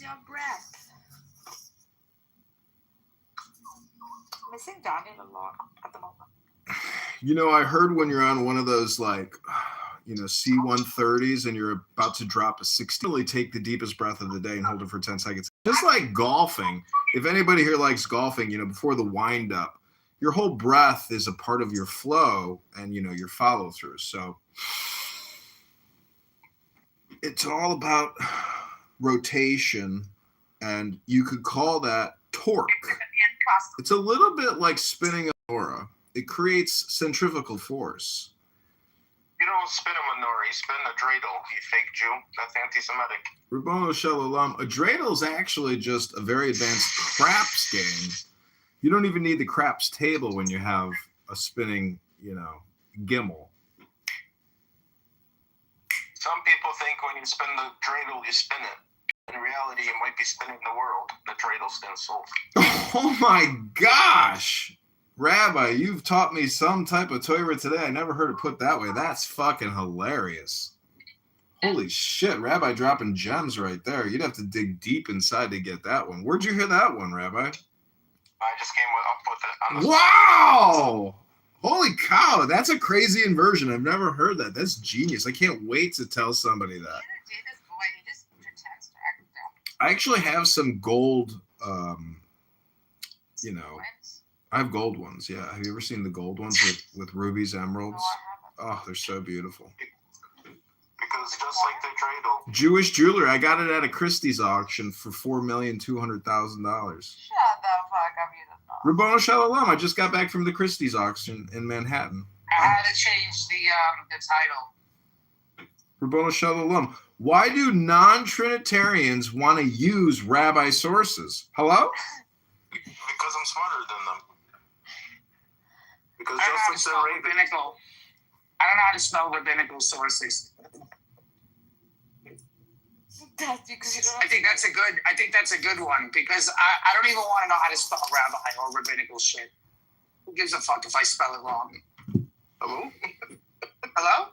your breath. Missing Daniel a lot at the moment. You know, I heard when you're on one of those like, C-130s and you're about to drop a 60, really take the deepest breath of the day and hold it for 10 seconds. Just like golfing. If anybody here likes golfing, before the wind up, your whole breath is a part of your flow and, your follow through. So it's all about rotation, and you could call that torque. It's a little bit like spinning a menorah. It creates centrifugal force. You don't spin a menorah, you spin a dreidel, you fake Jew. That's anti-Semitic. Rabbonu Shalom. A dreidel is actually just a very advanced craps game. You don't even need the craps table when you have a spinning, gimbal. Some people think when you spin the dreidel, you spin it. In reality, you might be spinning the world. The dreidel spins soul. Oh my gosh! Rabbi, you've taught me some type of Torah today. I never heard it put that way. That's fucking hilarious. Holy shit, Rabbi dropping gems right there. You'd have to dig deep inside to get that one. Where'd you hear that one, Rabbi? I just came up with it on the Wow! Holy cow, that's a crazy inversion. I've never heard that. That's genius. I can't wait to tell somebody that. I actually have some gold, I have gold ones, yeah. Have you ever seen the gold ones with rubies, emeralds? Oh, they're so beautiful. Because just like the dreidel. Jewish jewelry. I got it at a Christie's auction for $4,200,000. Shut the fuck up, you Rabbonu Shalom. I just got back from the Christie's auction in Manhattan. I had to change the title. Rabbonu Shalom. Why do non-Trinitarians want to use rabbi sources? Hello? Because I'm smarter than them. Because I don't know how to just spell like the rabbinical. I don't know how to spell rabbinical sources. That's because you don't. I think that's a good one because I don't even want to know how to spell rabbi or rabbinical shit. Who gives a fuck if I spell it wrong? Hello? Hello?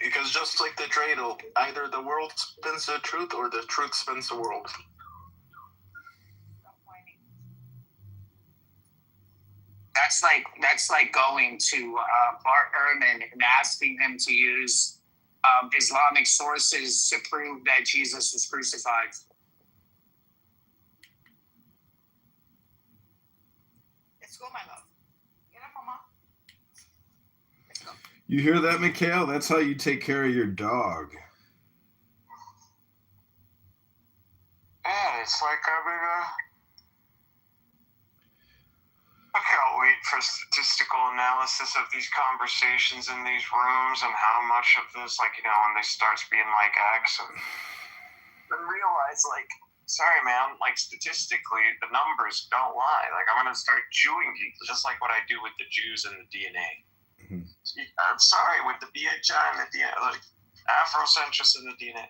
Because just like the dreidel, either the world spins the truth or the truth spins the world. That's like going to Bart Ehrman and asking him to use Islamic sources to prove that Jesus was crucified. Let's go, my love. Get up, mama. Let's go. You hear that, Mikhail? That's how you take care of your dog. Yeah, it's like I can't wait for statistical analysis of these conversations in these rooms and how much of this, when they start being like X and realize, sorry, man, statistically, the numbers don't lie. I'm going to start Jewing people, just like what I do with the Jews and the DNA. Mm-hmm. I'm sorry, with the BHI and the DNA, Afrocentrists and the DNA,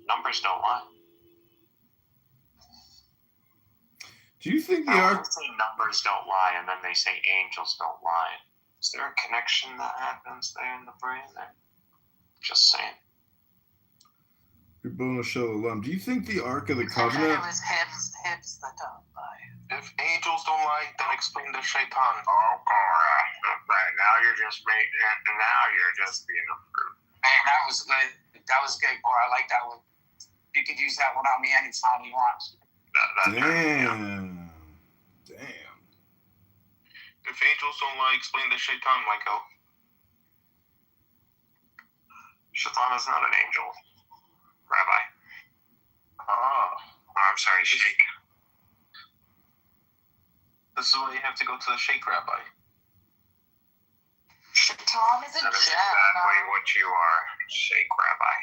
numbers don't lie. Do you think they say numbers don't lie, and then they say angels don't lie? Is there a connection that happens there in the brain? Just saying. Rabbonu Shalom. Do you think the Ark of the I Covenant? thought it was hips that don't lie. If angels don't lie, then explain the shaitan. Oh, right now you're just being a fruit. Man, that was good. That was good, boy. I like that one. You could use that one on me anytime you want. Damn. If angels don't lie, explain the shaitan, Michael. Shaitan is not an angel, Rabbi. Oh, I'm sorry, Sheikh. This is why you have to go to the Sheikh, Rabbi. Shaitan is a That is gem. exactly what you are, Sheikh Rabbi.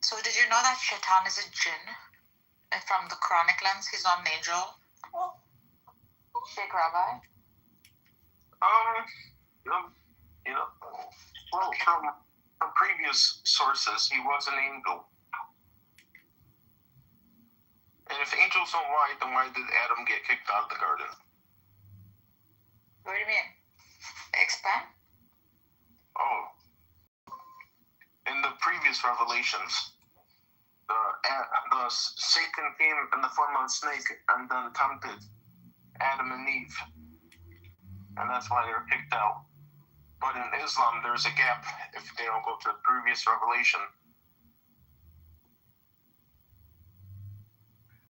So did you know that Shaitan is a jinn? And from the Quranic lens, he's not an angel? Sheikh Rabbi? Well, from previous sources, he was an angel. And if angels don't lie, then why did Adam get kicked out of the garden? What do you mean? Expand? Oh. In the previous revelations, the Satan came in the form of a snake and then tempted Adam and Eve. And that's why they were kicked out. But in Islam, there's a gap if they don't go to the previous revelation.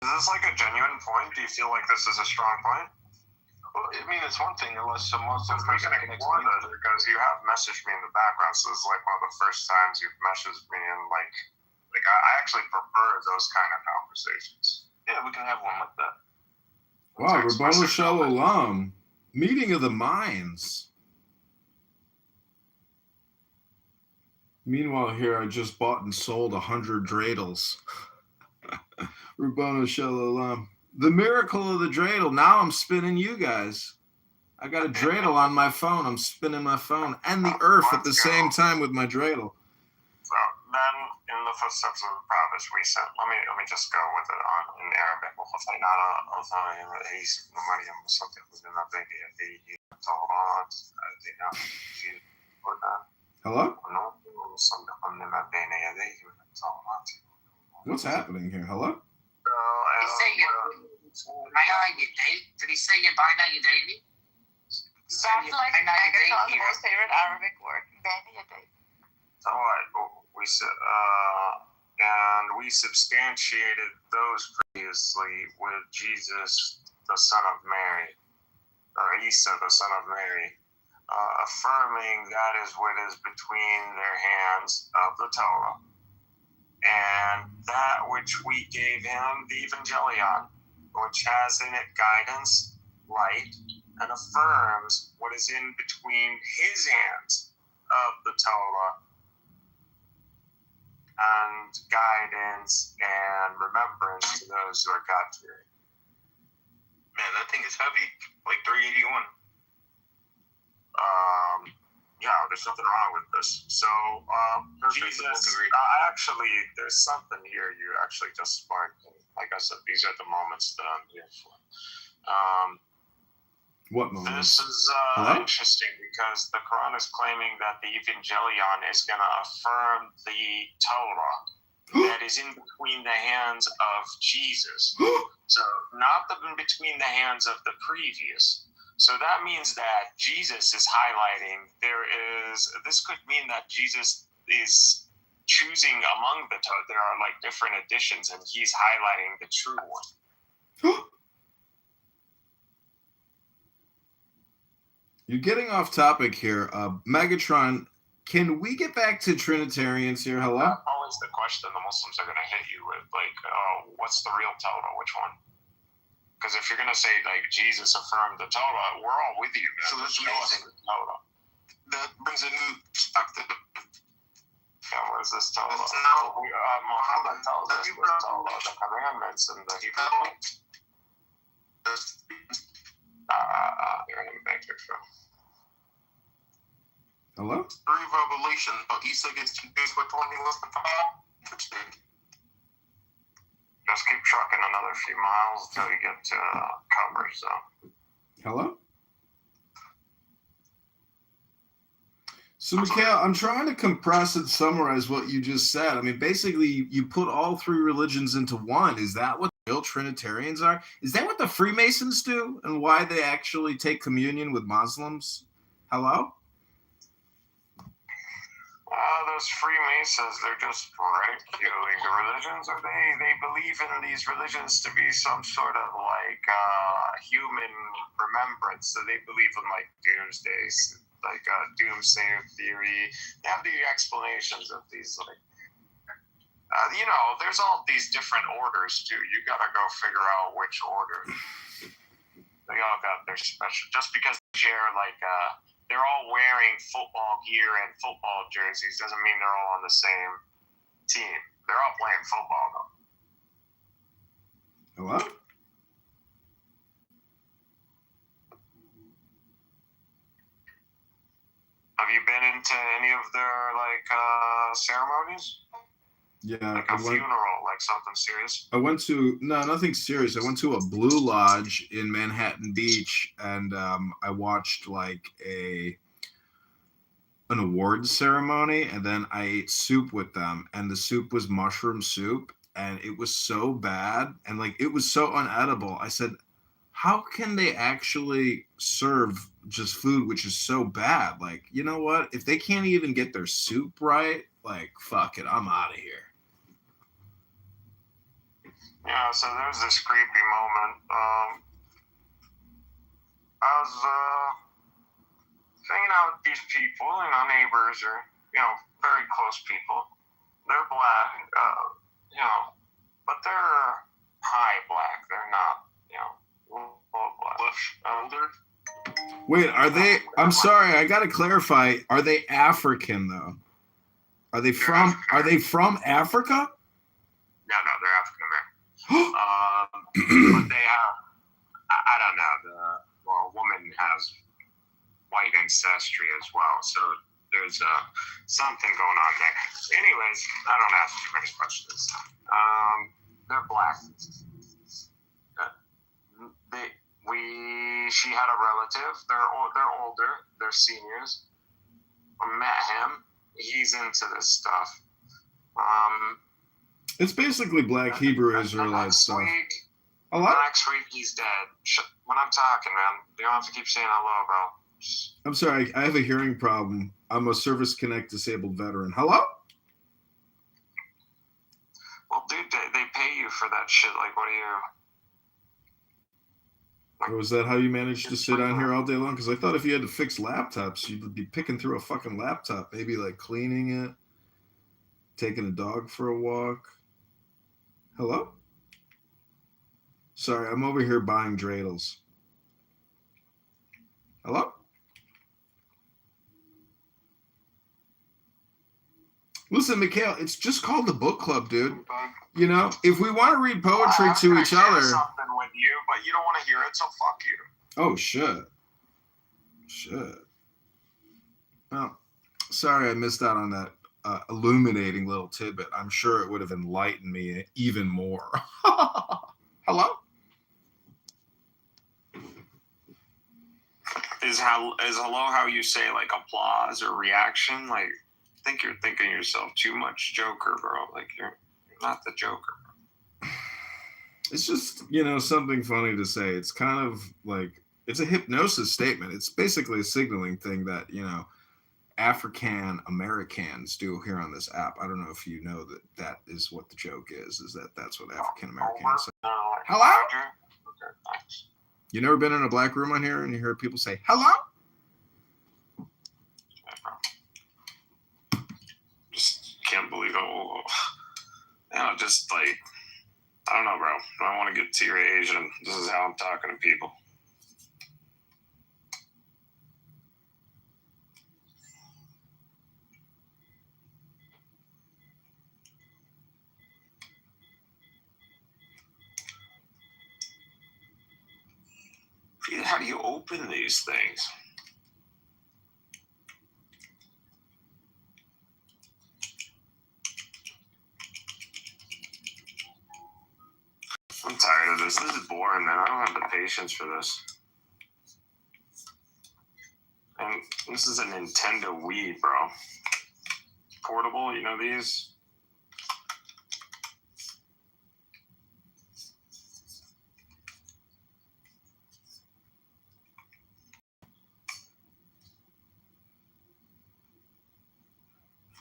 Is this like a genuine point? Do you feel like this is a strong point? Well, I mean, it's one thing unless a Muslim person can explain it, because you have messaged me in the background, so it's like one of the first times you've messaged me, and like I actually prefer those kind of conversations. Yeah, we can have one like that. Wow, Rabbanu Shalom. Meeting of the minds. Meanwhile, here I just bought and sold 100 dreidels. Rabbanu Shalom. The miracle of the dreidel. Now I'm spinning you guys. I got a dreidel on my phone. I'm spinning my phone and the earth at the same time with my dreidel. So then, in the footsteps of the prophets, we said, let me just go with it in Arabic. Hello? What's happening here? Hello? He say did he say Yabina Yadayni? That's like Megatron's most favorite Arabic word. Bani Yadayni. So we said, and we substantiated those previously with Jesus, the son of Mary, or Isa, the son of Mary, affirming that is what is between their hands of the Torah, and that which we gave him, the Evangelion, which has in it guidance, light, and affirms what is in between his hands of the Torah, and guidance and remembrance to those who are God-fearing. Man, that thing is heavy, like 381. Yeah, there's something wrong with this. So, Jesus, actually, there's something here you actually just sparked. Like I said, these are the moments that I'm here for. What moments? This is interesting because the Quran is claiming that the Evangelion is going to affirm the Torah that is in between the hands of Jesus. So, not in between the hands of the previous. So that means that Jesus is highlighting this could mean that Jesus is choosing among the Torah. There are like different editions, and he's highlighting the true one. You're getting off topic here. Megatron, can we get back to Trinitarians here? Hello? Always the question the Muslims are going to hit you with, like, what's the real Torah? Which one? Because if you're going to say, like, Jesus affirmed the Torah, we're all with you. So that's amazing. That brings a new perspective. Yeah, what is this Torah? Muhammad tells us the Torah, the commandments, and the Hebrew. You're in the matrix, bro. Hello? Revelation, but Isa gets confused which one he was to follow. Just keep trucking another few miles until you get to cover, so. Hello? So, Mikhail, I'm trying to compress and summarize what you just said. I mean, basically, you put all three religions into one. Is that what real Trinitarians are? Is that what the Freemasons do and why they actually take communion with Muslims? Hello? Those Freemasons, they're just ridiculing the religions, or they believe in these religions to be some sort of like human remembrance. So they believe in like doomsday theory. They have the explanations of these like there's all these different orders too. You gotta go figure out which order. They all got their special. Just because they share like they're all wearing football gear and football jerseys doesn't mean they're all on the same team. They're all playing football though. Hello? Have you been into any of their like ceremonies? Yeah, like a funeral, like something serious? I went to nothing serious. I went to a Blue Lodge in Manhattan Beach, and I watched like an awards ceremony, and then I ate soup with them, and the soup was mushroom soup, and it was so bad, and like it was so unedible. I said, how can they actually serve just food which is so bad? Like, you know what? If they can't even get their soup right, like, fuck it, I'm out of here. Yeah, so there's this creepy moment. I was hanging out with these people, neighbors or, very close people. They're black, but they're high black. They're not, low black. Older. Wait, are they? I'm sorry, I gotta clarify. Are they African though? Are they from Africa? No, they're African American. But they have, I don't know. A woman has white ancestry as well, so there's something going on there. Anyways, I don't ask too many questions. They're black. She had a relative. They're older. They're seniors. I met him. He's into this stuff. It's basically Black Hebrew Israelite stuff. Next week he's dead. When I'm talking, man, you don't have to keep saying hello, bro. I'm sorry, I have a hearing problem. I'm a Service Connect disabled veteran. Hello? Well, dude, they pay you for that shit. Like, what do you... Or was that how you managed to sit on here all day long? Because I thought if you had to fix laptops, you'd be picking through a fucking laptop. Maybe like cleaning it, taking a dog for a walk. Hello? Sorry, I'm over here buying dreidels. Hello? Listen, Mikhail, it's just called the book club, dude. If we want to read poetry to each other... something with you, but you don't want to hear it, so fuck you. Oh, shit. Well, sorry I missed out on that illuminating little tidbit. I'm sure it would have enlightened me even more. Hello? Is hello how you say, like, applause or reaction? Like, I think you're thinking yourself too much Joker, bro. Like, you're not the Joker. It's just, something funny to say. It's kind of like, it's a hypnosis statement. It's basically a signaling thing that, African Americans do here on this app. I don't know if you know that is what the joke is that's what African Americans say. Hello? Okay, thanks. You never been in a black room on here and you hear people say, hello? Just can't believe it. Just like, I don't know, bro. I want to get to your age, and this is how I'm talking to people. How do you open these things? I'm tired of this. This is boring, man. I don't have the patience for this. And this is a Nintendo Wii, bro. Portable, these?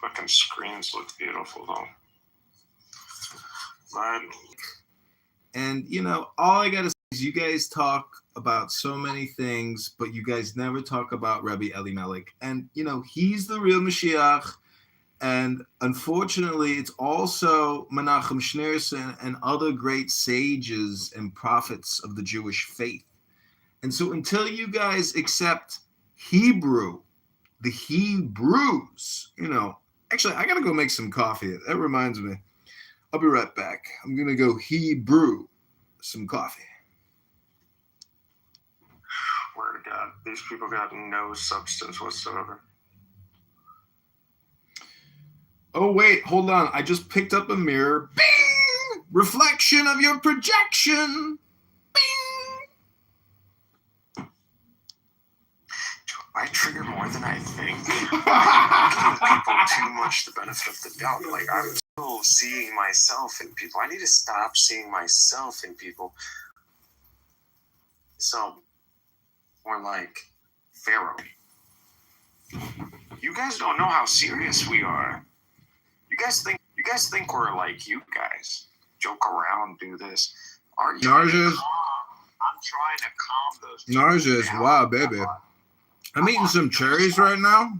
Fucking screens look beautiful, though. But... And, all I got to say is you guys talk about so many things, but you guys never talk about Rabbi Elimelech. And, he's the real Mashiach. And unfortunately, it's also Menachem Schneerson and other great sages and prophets of the Jewish faith. And so until you guys accept Hebrew, the Hebrews, actually, I got to go make some coffee. That reminds me. I'll be right back. I'm going to go Hebrew some coffee. Word to God, these people got no substance whatsoever. Oh, wait, hold on. I just picked up a mirror. Bing! Reflection of your projection. Bing. I trigger more than I think. I give people too much the benefit of the doubt. Like, I'm still seeing myself in people. I need to stop seeing myself in people. So, more like Pharaoh. You guys don't know how serious we are. You guys think we're like you guys. Joke around, do this. Are you? Narges. I'm trying to calm those. Narges, wow, baby. I'm eating some cherries right now,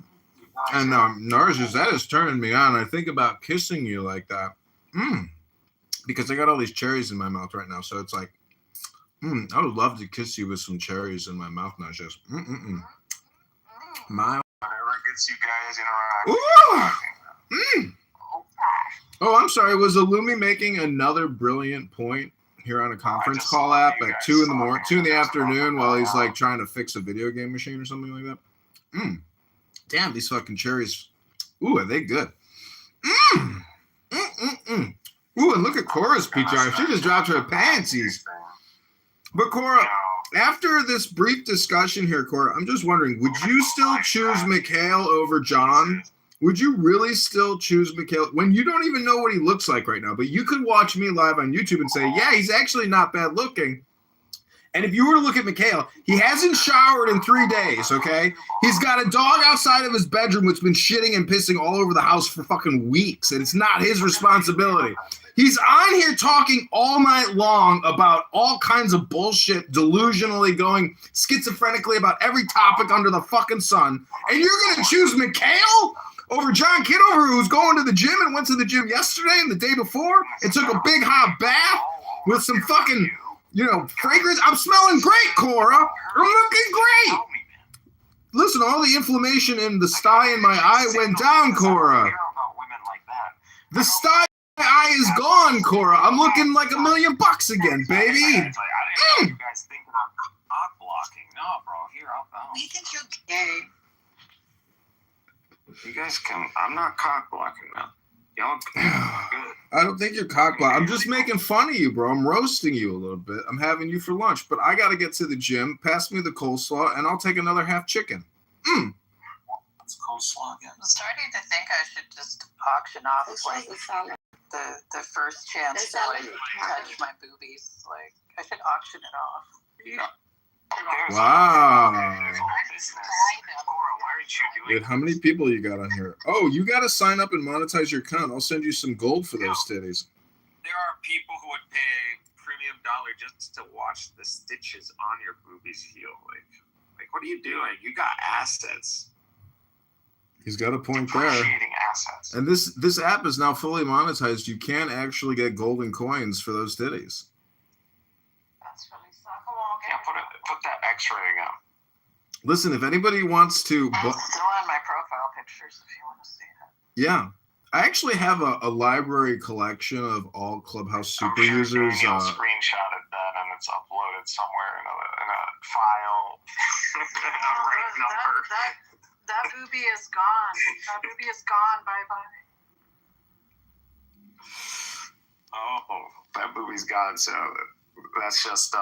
and Narges, that is turning me on. I think about kissing you like that, because I got all these cherries in my mouth right now. So it's like, I would love to kiss you with some cherries in my mouth, Narges. My. Whatever gets you guys interacting. Oh, I'm sorry. Was Illumi making another brilliant point here on a conference call app at 2 in the afternoon while he's like trying to fix a video game machine or something like that? Damn, these fucking cherries. Ooh, are they good? Ooh, and look at Cora's PTR. She just dropped her panties. But Cora, after this brief discussion here, Cora, I'm just wondering, would you still choose Mikhail over John? Would you really still choose Mikhail when you don't even know what he looks like right now? But you could watch me live on YouTube and say, yeah, he's actually not bad looking. And if you were to look at Mikhail, he hasn't showered in 3 days, okay? He's got a dog outside of his bedroom which has been shitting and pissing all over the house for fucking weeks, and it's not his responsibility. He's on here talking all night long about all kinds of bullshit, delusionally going schizophrenically about every topic under the fucking sun. And you're going to choose Mikhail over John Kitover, who's going to the gym and went to the gym yesterday and the day before and took a big hot bath with some fucking, fragrance. I'm smelling great, Cora. I'm looking great. Listen, all the inflammation in the sty in my eye went down, Cora. The sty in my eye is gone, Cora. I'm looking like $1 million again, baby. You guys think I'm cock blocking? No, bro. Here, I'll. We think you're gay. You guys can. I'm not cock blocking now. Y'all good. I don't think you're cock blocking. I'm just making fun of you, bro. I'm roasting you a little bit. I'm having you for lunch, but I got to get to the gym. Pass me the coleslaw, and I'll take another half chicken. What's coleslaw again? I'm starting to think I should just auction off the first chance to touch my boobies. Like I should auction it off. Yeah. Wow. Cora, why aren't you doing Dude, how many people you got on here? Oh, you got to sign up and monetize your account. I'll send you some gold for those titties. There are people who would pay premium dollar just to watch the stitches on your boobies heal. Like, what are you doing? You got assets. He's got a point there. Depreciating assets. And this app is now fully monetized. You can actually get golden coins for those titties. That's really sucky. Yeah, put that X-ray up. Listen, if anybody wants to... It's still on my profile pictures if you want to see it. Yeah. I actually have a library collection of all Clubhouse super users. Daniel screenshotted that and it's uploaded somewhere in a file. Right number. That boobie is gone. That boobie is gone. Bye-bye. Oh, that boobie's gone, so that's just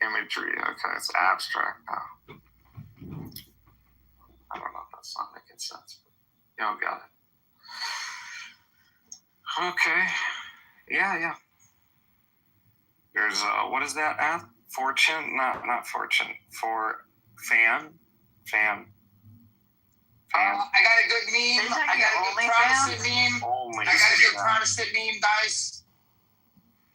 imagery. Okay, it's abstract now. I don't know if that's not making sense, but y'all got it. Okay. Yeah. There's what is that app? Fortune? Not Fortune. For fan. I got a good meme. I got a good Protestant meme. Protestant meme, guys.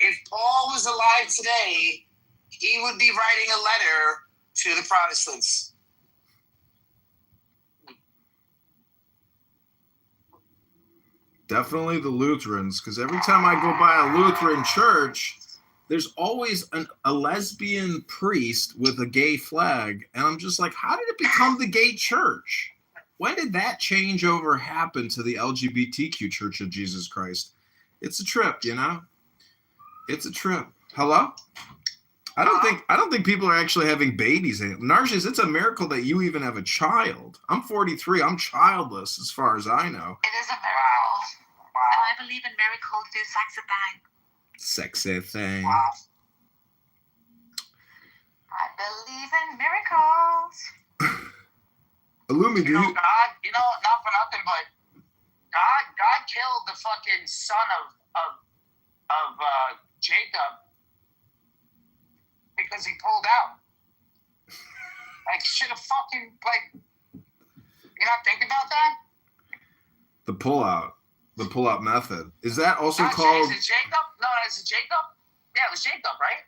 If Paul was alive today, he would be writing a letter to the Protestants. Definitely the Lutherans, because every time I go by a Lutheran church, there's always a lesbian priest with a gay flag. And I'm just like, how did it become the gay church? When did that changeover happen to the LGBTQ Church of Jesus Christ? It's a trip, It's a trip. Hello? I don't think people are actually having babies. Narcissus, it's a miracle that you even have a child. I'm 43. I'm childless as far as I know. It is a miracle. And I believe in miracles do sex a bang. Sexy thing. Wow. I believe in miracles. Illumi, do you? God, not for nothing, but God killed the fucking son of Jacob because he pulled out. Like, should have fucking, like, you not think about that? The pull-out method. Is that also Not called? Is it Jacob? No, is it Jacob? Yeah, it was Jacob, right?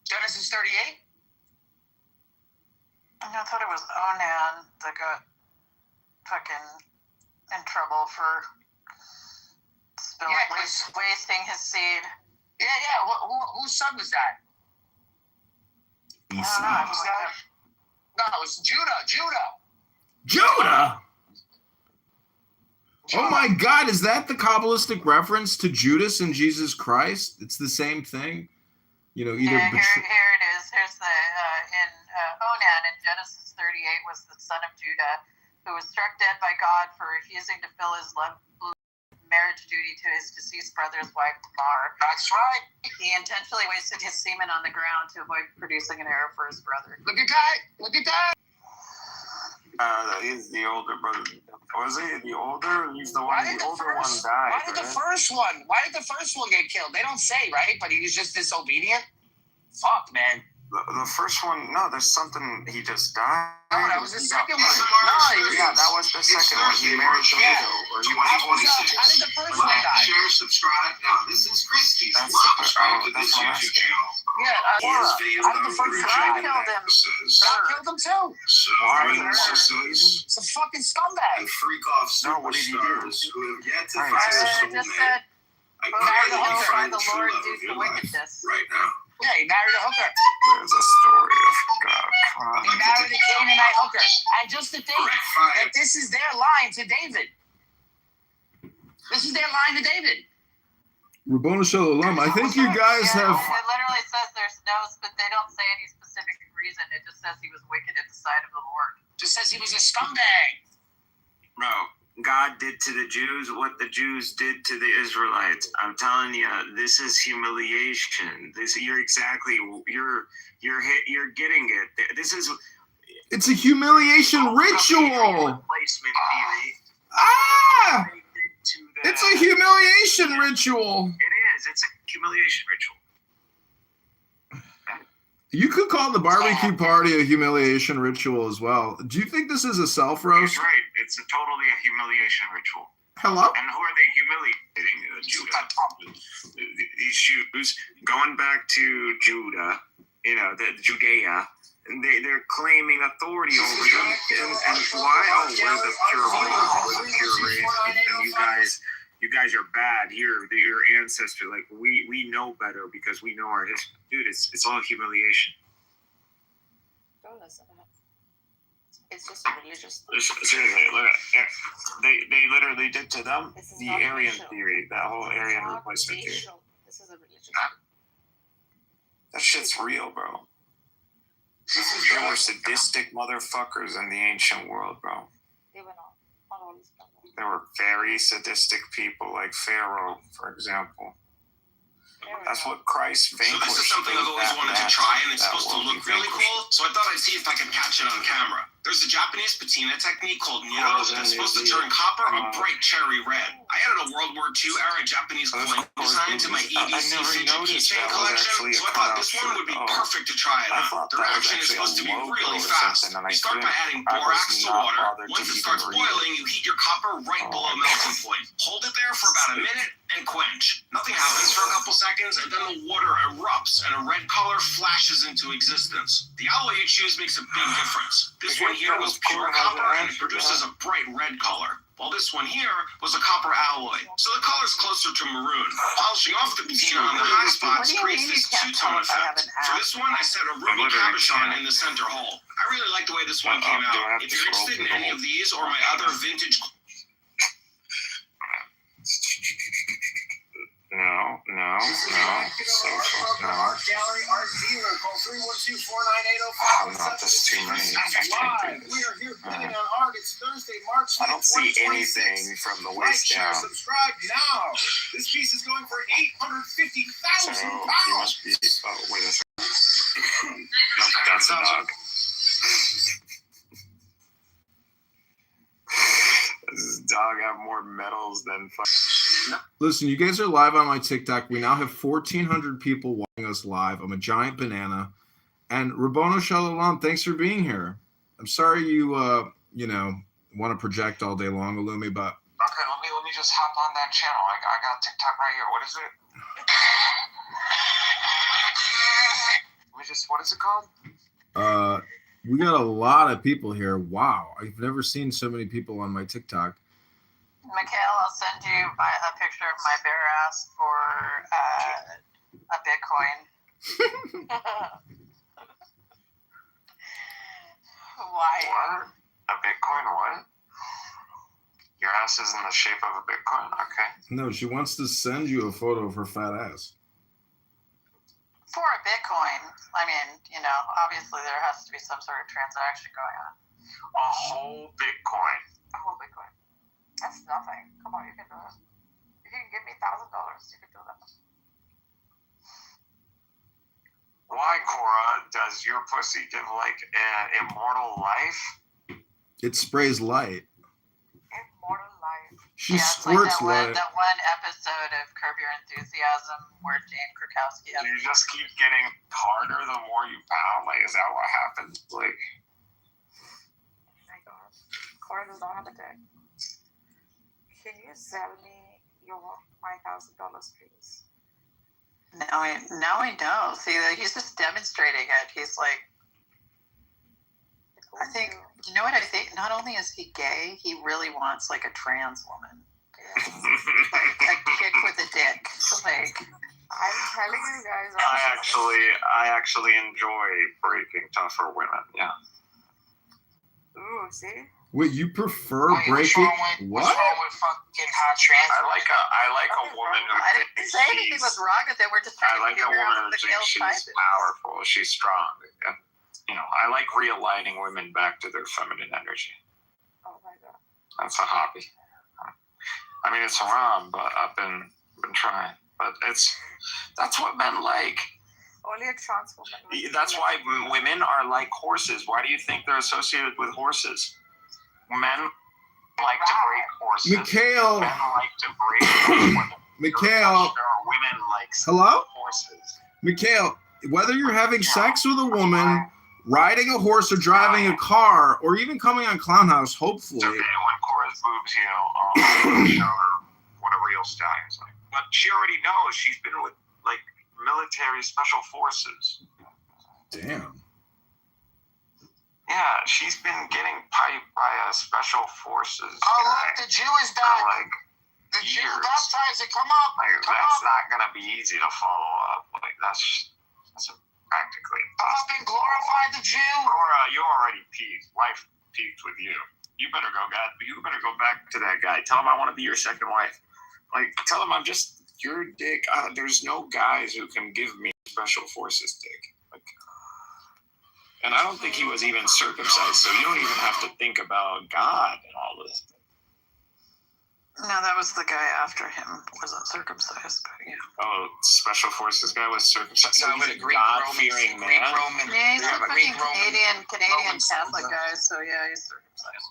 Genesis 38? I thought it was Onan that got fucking in trouble for wasting his seed. Yeah. Whose son was that? Esau. No, it was Judah. Judah. Oh my God! Is that the Kabbalistic reference to Judas and Jesus Christ? It's the same thing. Either. Yeah, here it is. Here's the in Onan in Genesis 38 was the son of Judah, who was struck dead by God for refusing to fill his marriage duty to his deceased brother's wife Tamar. That's right. He intentionally wasted his semen on the ground to avoid producing an heir for his brother. Look at that. He's the older brother. Was he the older? He's the one. The older one died. Why did the first one get killed? They don't say, right? But he was just disobedient. Fuck, man. The first one, no, there's something, he just died. No, that was the second one. That was the second one. He married the widow. How did the first one die? Share, subscribe. Now, this is Christy's. That's Subscribe to this what I'm YouTube channel. Yeah, how did the first one God die? killed him. God killed him too. So, It's a fucking scumbag. and freak off No, what did he do? superstars who have yet to Right. find I their just soulmate. said, I "Go pray down the that you hill find by the the true Lord love due of to your life wickedness." right now. Yeah, he married a hooker. There's a story of God. He married a Canaanite hooker. And just to think that this is their line to David. This is their line to David. Rabboni Shalom. I think you guys Yeah, have. it literally says there's no, but they don't say any specific reason. It just says he was wicked in the sight of the Lord. Just says he was a scumbag. Bro, God did to the Jews what the Jews did to the Israelites. I'm telling you, this is humiliation. You're getting it. This is. It's a humiliation ritual. Replacement theory. Ah! They did to the- It's a humiliation ritual. It is. It's a humiliation ritual. You could call the barbecue party a humiliation ritual as well. Do you think this is a self roast? He's right. It's totally a humiliation ritual. Hello? And who are they humiliating? Judah. These Jews, going back to Judah, the Judea, and they're claiming authority over them. And why? Oh, we're the pure race. We're the pure race. And you guys are bad. Your ancestors, like we know better because we know our history. Dude, it's all humiliation. Don't listen to that. It's just a religious thing. Seriously, look at it. They literally did to them This is the not Aryan racial. theory, that whole This is Aryan not replacement theory. racial. This is a religious That shit's real, bro. This is There were sadistic motherfuckers in the ancient world, bro. thing. They were not all this stuff. There were very sadistic people like Pharaoh, for example. That's what Christ So vanquished. this is something I've always wanted to try, and it's supposed to look really cool. So I thought I'd see if I could catch it on camera. There's a Japanese patina technique called Niro that's supposed to turn copper a bright cherry red. I added a World War II era Japanese coin design to my EDC keychain collection, so I thought this one would be perfect to try it on. The reaction is supposed to be really fast. You start by adding borax to water. Once it starts boiling, you heat your copper right below melting point. Hold it there for about a minute and quench. Nothing happens for a couple seconds, and then the water erupts and a red color flashes into existence. The alloy you choose makes a big difference. This one here was pure copper and it produces a bright red color, while this one here was a copper alloy, so the color's closer to maroon. Polishing off the patina on the high spots creates this two-tone effect. For this one, I set a ruby cabochon in the center hole. I really like the way this one came out. If you're interested in any of these or my other vintage... No. So fuck no. Art Gallery, Art Dealer. Call 312-498-0517. I'm not this too many. I can't do We this. are here bidding on art. It's Thursday, March 9th, I don't see 2026. anything from the Like, waist share, down. subscribe now. This piece is going for So £850,000. he must be. Oh, wait a second. Nope, that's a dog. Does this dog have more medals than Listen, you guys are live on my TikTok. We now have 1,400 people watching us live. I'm a giant banana. And Rabono Shalom, thanks for being here. I'm sorry you, want to project all day long, Illumi, but... Okay, let me just hop on that channel. I got TikTok right here. What is it? What is it called? We got a lot of people here. Wow. I've never seen so many people on my TikTok. Mikhail, I'll send you a picture of my bare ass for a Bitcoin. Why? What? A Bitcoin what? Your ass is in the shape of a Bitcoin? Okay. No, she wants to send you a photo of her fat ass. For a Bitcoin, I mean, obviously there has to be some sort of transaction going on. A whole Bitcoin. A whole Bitcoin. That's nothing. Come on, you can do it. You can give me $1,000. You can do that. Why, Cora, does your pussy give like an immortal life? It sprays light. Immortal life. She it's squirts like light. that one episode of Curb Your Enthusiasm where Jane Krakowski Do you just keep getting harder the more you pound? Like, is that what happens? Like, Oh my god. Cora does not have a dick. Can you sell me my $1,000, please? No, I know. See, he's just demonstrating it. He's like, I think, you know what I think? Not only is he gay, he really wants like a trans woman. Like a chick with a dick. Like, I'm telling you guys. I actually enjoy breaking tougher women. Yeah. Ooh, see? Wait, you prefer What's breaking? wrong What? with fucking hot trans? I like a woman who I didn't thinks say anything was wrong with it. We're just I trying like to a figure woman out who what the thinks male type she's is. powerful, she's strong. And, I like realigning women back to their feminine energy. Oh my god. That's a hobby. I mean, it's haram, but I've been trying. But that's what men like. Only a trans woman. That's why women are like horses. Why do you think they're associated with horses? Men like to break horses. Mikhail. Men like to break women. Mikhail. Women like Hello? horses. Mikhail, whether you're having sex with a woman, riding a horse, or driving a car, or even coming on Clown House, hopefully. It's okay. When Cora's boobs heal, I'll show her what a real stallion's like. But she already knows. She's been with like military special forces. Damn. Yeah, she's been getting piped by special forces. Oh, look, the Jew is for back. like The Jew years. baptized. Come up. Like, Come that's up. not gonna be easy to follow up. Like that's practically Come up and glorify the Jew. Cora, you already peaked. Life peaked with you. You better go, God. You better go back to that guy. Tell him I want to be your second wife. Like, tell him I'm just your dick. There's no guys who can give me special forces dick. Like, and I don't think he was even circumcised, so you don't even have to think about God and all this. No, that was the guy after him. Wasn't circumcised, but yeah. Oh, special forces guy was circumcised. So No, he's the a Greek God-fearing Roman. man. Yeah, he's Yeah, a Greek fucking Roman Canadian Catholic soldier. guy, so yeah, he's circumcised.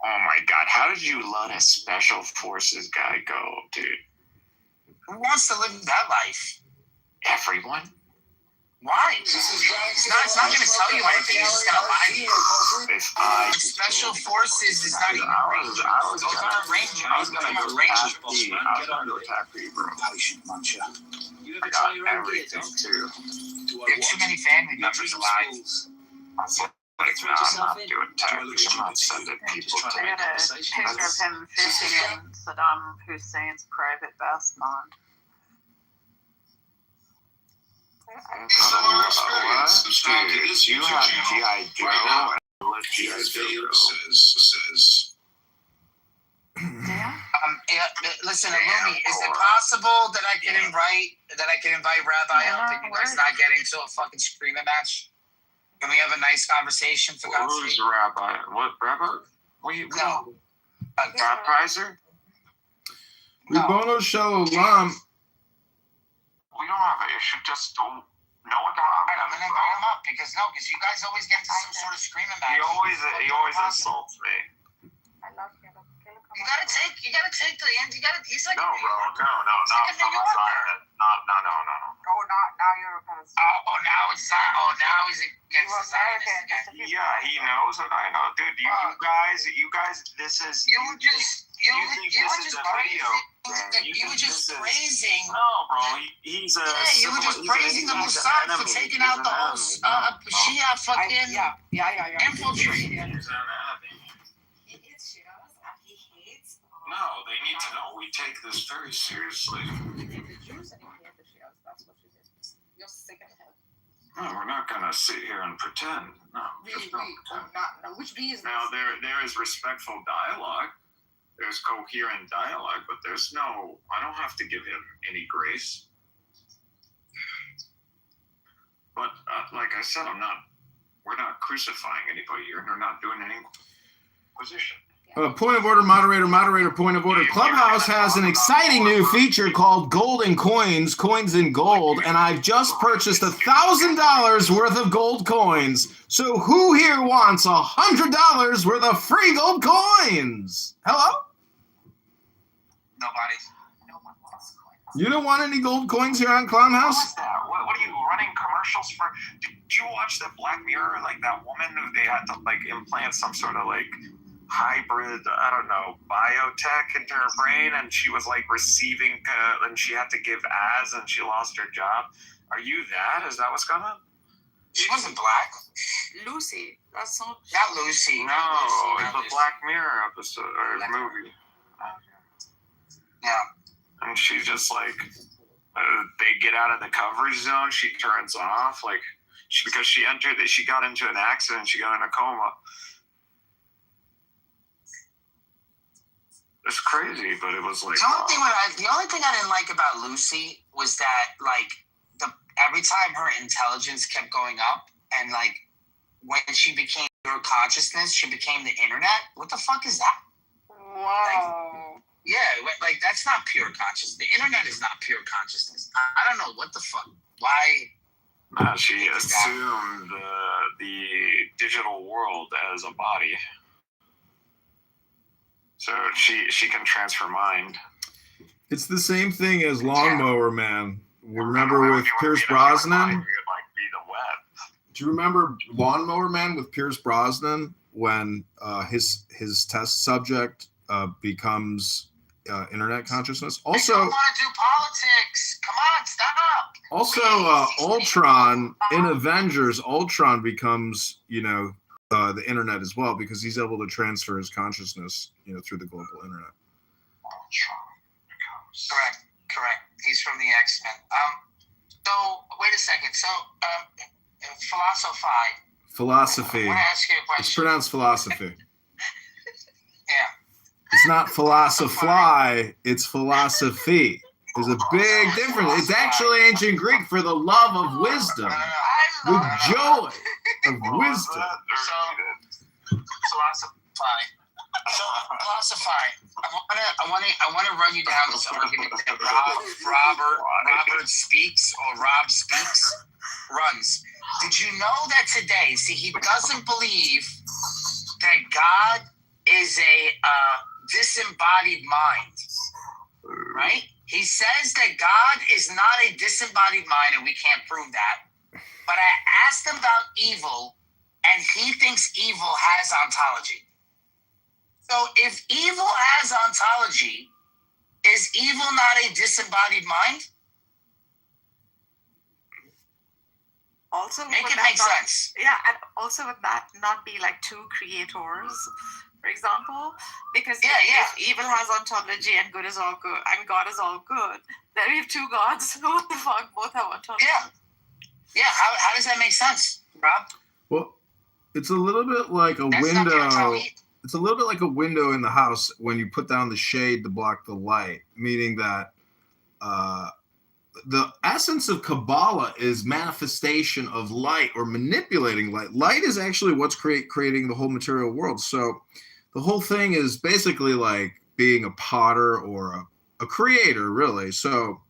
Oh my God! How did you let a special forces guy go, dude? Who wants to live that life? Everyone. Why? It's not going to tell you anything. It's just going to lie to you. If I Special forces is not even Rangers. I was Those aren't Rangers. I was gonna go Rangers. attack you. I was gonna go attack you, bro. Patient muncher. You I ever got try your own gear, everything Doc? too. Do There are too many family members alive. I was like, no, I'm not doing tactics. I'm not sending people to I got a picture of him fishing in Saddam Hussein's private bass pond. What? Dude, you have G.I. Joe and let G.I. Joe go. Yeah? Listen, Lumi, is it possible that I can invite Rabbi up and you guys not get into a fucking screaming match? Can we have a nice conversation for God's sake? Who's Rabbi? What Rabbi? No. Baptizer? Ribono Shalom. We don't have an issue. Just don't. No one can. I'm gonna invite him up because you guys always get into some sort of screaming match. He always insults me. I love you. You gotta take the end. He's like. No, bro. No. Not from a side. No. Oh, now you're a person. Now he's against the Zionists again. Yeah, he knows and I know, dude. You guys. This is. You were just praising. No, bro. He's a. Yeah, you were just praising the Mossad for taking out the whole Shia fucking infiltrate. He hates Shias and he hates. No, they need to know we take this very seriously. You hate the Jews and you hate the Shias. That's what you did. You're sick in the head. No, we're not gonna sit here and pretend. No, just don't pretend. Which V is Now there is respectful dialogue. There's coherent dialogue, but there's no. I don't have to give him any grace. But like I said, we're not crucifying anybody here. We're not doing any inquisition. Point of order, moderator, point of order. Clubhouse has an exciting new feature called Golden Coins, coins in gold, and I've just purchased $1,000 worth of gold coins. So who here wants $100 worth of free gold coins? Hello? Nobody. No one wants coins. You don't want any gold coins here on Clownhouse? What's that? What are you running commercials for? Did you watch the Black Mirror? Like that woman who they had to like implant some sort of like hybrid, I don't know, biotech into her brain, and she was like receiving, and she had to give ads, and she lost her job. Are you that? Is that what's going on? She wasn't black. Lucy. That's not Lucy. No, it's a Black Mirror episode or movie. Yeah. And she's just like, they get out of the coverage zone. She turns off, like, because she got into an accident. She got in a coma. It's crazy, but it was like. The only thing I didn't like about Lucy was that, like, every time her intelligence kept going up, and like when she became pure consciousness, she became the internet. What the fuck is that? wow. Like that's not pure consciousness. The internet is not pure consciousness. I don't know what the fuck. Why? She assumed the digital world as a body. So she can transfer mind. It's the same thing as Lawnmower Man. Remember with Pierce Brosnan? Do you remember Lawnmower Man with Pierce Brosnan when his test subject becomes internet consciousness? Also, I don't want to do politics. Come on, stop. Also, Ultron in Avengers, Ultron becomes the internet as well because he's able to transfer his consciousness through the global internet. Correct. He's from the X-Men. So wait a second. So philosophy. I want to ask you a question. It's pronounced philosophy. Yeah. It's not philosophy, it's philosophy. There's a big difference. It's actually ancient Greek for the love of wisdom. With joy of wisdom. Philosophy. I want to run you down this argument that Robert speaks or Rob speaks runs. Did you know that today? See, he doesn't believe that God is a disembodied mind, right? He says that God is not a disembodied mind, and we can't prove that. But I asked him about evil, and he thinks evil has ontology. So if evil has ontology, is evil not a disembodied mind? Also, make it make sense. Yeah, and also would that not be like two creators, for example? Because if evil has ontology and good is all good, and God is all good, then we have two gods. What the fuck? Both have ontology. Yeah. How does that make sense, Rob? Well, it's a little bit like a window. it's a little bit like a window in the house when you put down the shade to block the light, meaning that the essence of Kabbalah is manifestation of light or manipulating light. Light is actually what's creating the whole material world. So the whole thing is basically like being a potter or a creator, really. So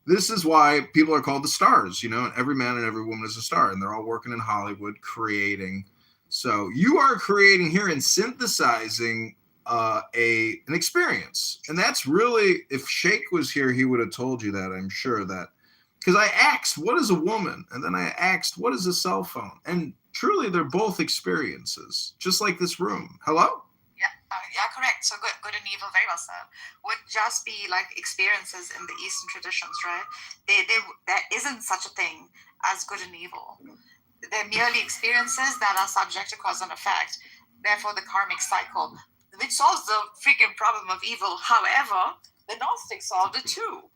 this is why people are called the stars, and every man and every woman is a star, and they're all working in Hollywood creating. So you are creating here and synthesizing an experience. And that's really, if Sheikh was here, he would have told you that, I'm sure, that because I asked, what is a woman? And then I asked, what is a cell phone? And truly, they're both experiences, just like this room. Hello? Yeah, correct. So good and evil, very well said, would just be like experiences in the Eastern traditions, right? There isn't such a thing as good and evil. They're merely experiences that are subject to cause and effect. Therefore, the karmic cycle, which solves the freaking problem of evil. However, the Gnostics solved it too.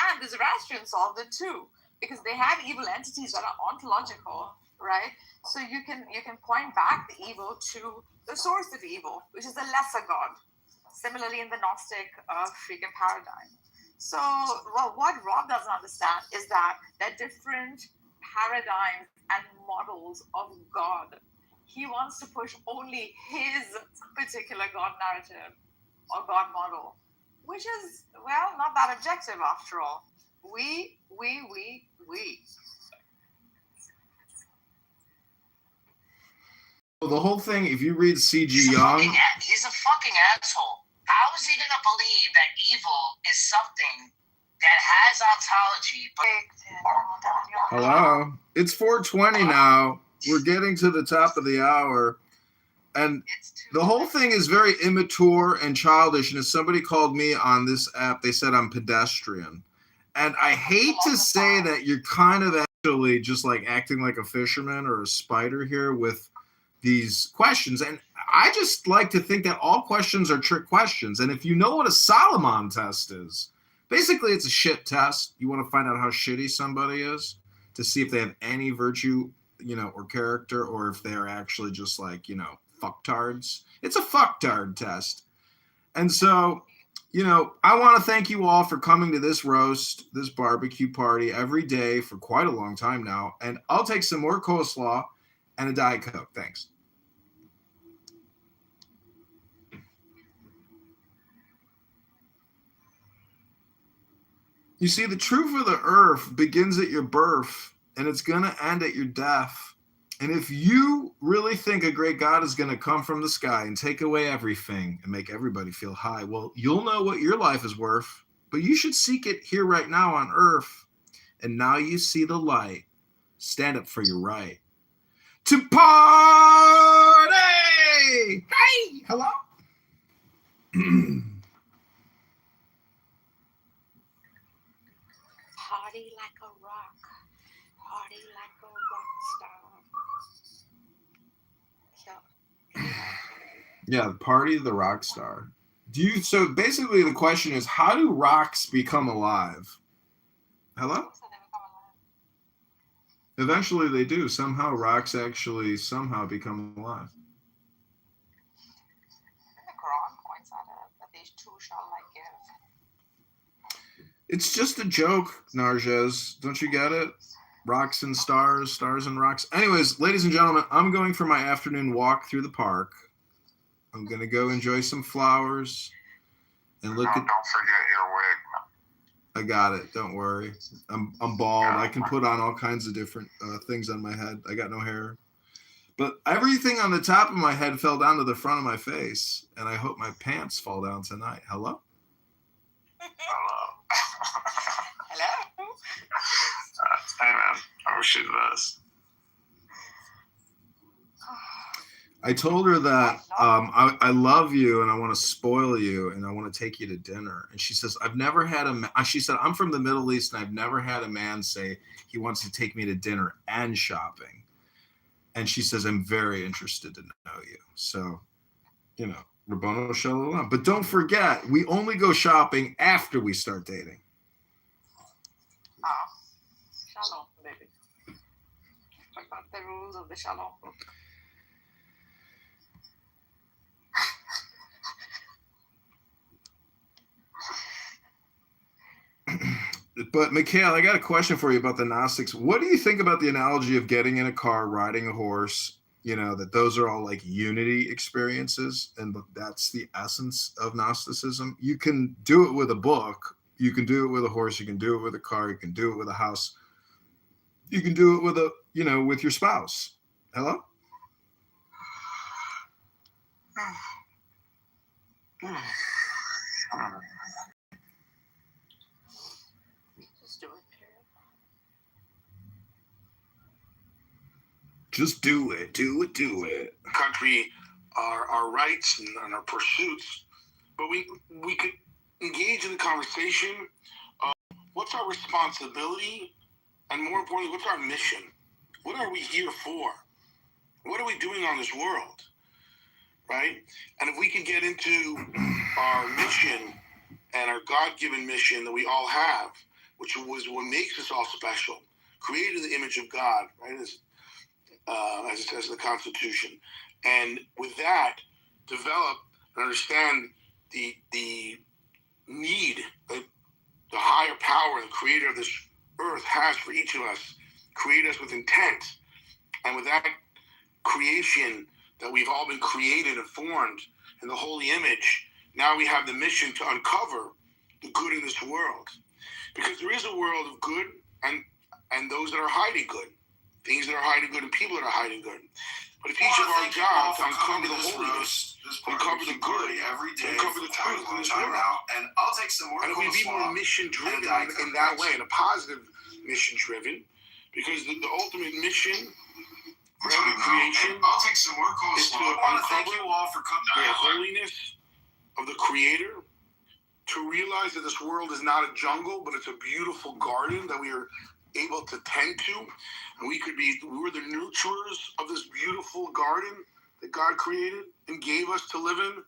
And the Zoroastrians solved it too. Because they have evil entities that are ontological, right? So you can point back the evil to the source of evil, which is the lesser god. Similarly, in the Gnostic freaking paradigm. So, what Rob doesn't understand is that there are different paradigms and models of God. He wants to push only his particular God narrative or God model, which is, well, not that objective after all. We. The whole thing, if you read C.G. Young, he's a fucking asshole. How is he gonna believe that evil is something that has ontology? hello, it's 4:20 now. We're getting to the top of the hour, and the whole thing is very immature and childish. And if somebody called me on this app, they said I'm pedestrian. And I hate to say that you're kind of actually just like acting like a fisherman or a spider here with these questions. And I just like to think that all questions are trick questions. And if you know what a Solomon test is, basically it's a shit test. You want to find out how shitty somebody is to see if they have any virtue, or character, or if they're actually just like, fucktards. It's a fucktard test. And so, I want to thank you all for coming to this roast, this barbecue party every day for quite a long time now. And I'll take some more coleslaw and a Diet Coke. Thanks. You see, the truth of the earth begins at your birth, and it's going to end at your death. And if you really think a great God is going to come from the sky and take away everything and make everybody feel high, well, you'll know what your life is worth, but you should seek it here right now on earth. And now you see the light. Stand up for your right to party. Hey, hello. Party like a rock. Party like a rock star. Yeah, party the rock star. So basically the question is, how do rocks become alive? Hello? Eventually they do. Somehow rocks actually somehow become alive. The Quran points at it, that these two shall like give. It's just a joke, Narges. Don't you get it? Rocks and stars, stars and rocks. Anyways, ladies and gentlemen, I'm going for my afternoon walk through the park. I'm going to go enjoy some flowers and look at... Don't forget your wig. I got it. Don't worry. I'm bald. I can put on all kinds of different things on my head. I got no hair. But everything on the top of my head fell down to the front of my face. And I hope my pants fall down tonight. Hello? Hello. Hello? Hey, man. I wish you the best. I told her that I love you and I want to spoil you and I want to take you to dinner. And she says, she said, I'm from the Middle East and I've never had a man say he wants to take me to dinner and shopping. And she says, I'm very interested to know you. So, Rabbono Shalom. But don't forget, we only go shopping after we start dating. Shalom, baby. Talk about the rules of the shalom. But Mikhail, I got a question for you about the Gnostics. What do you think about the analogy of getting in a car, riding a horse? You know, that those are all like unity experiences, and that's the essence of Gnosticism. You can do it with a book, you can do it with a horse, you can do it with a car, you can do it with a house, you can do it with with your spouse. Hello? Just do it. Do it. Do it. Country, our rights and our pursuits, but we could engage in the conversation of what's our responsibility, and more importantly, what's our mission? What are we here for? What are we doing on this world? Right? And if we can get into our mission and our God-given mission that we all have, which was what makes us all special, created in the image of God, right? As it says in the Constitution. And with that, develop and understand the need that the higher power, the creator of this earth has for each of us, create us with intent. And with that creation that we've all been created and formed in the holy image, now we have the mission to uncover the good in this world. Because there is a world of good and those that are hiding good. Things that are hiding good and people that are hiding good. But it's each of our job to uncover the holiness, to uncover the good, to uncover the truth in this world. And I'll take some more. And if we be more mission-driven in that way, in a positive mission-driven, because the ultimate mission for every creation I'll take some more is to coleslaw. Thank uncover you all for coming. the holiness of the Creator, to realize that this world is not a jungle, but it's a beautiful garden that we are able to tend to, and we're the nurturers of this beautiful garden that God created and gave us to live in.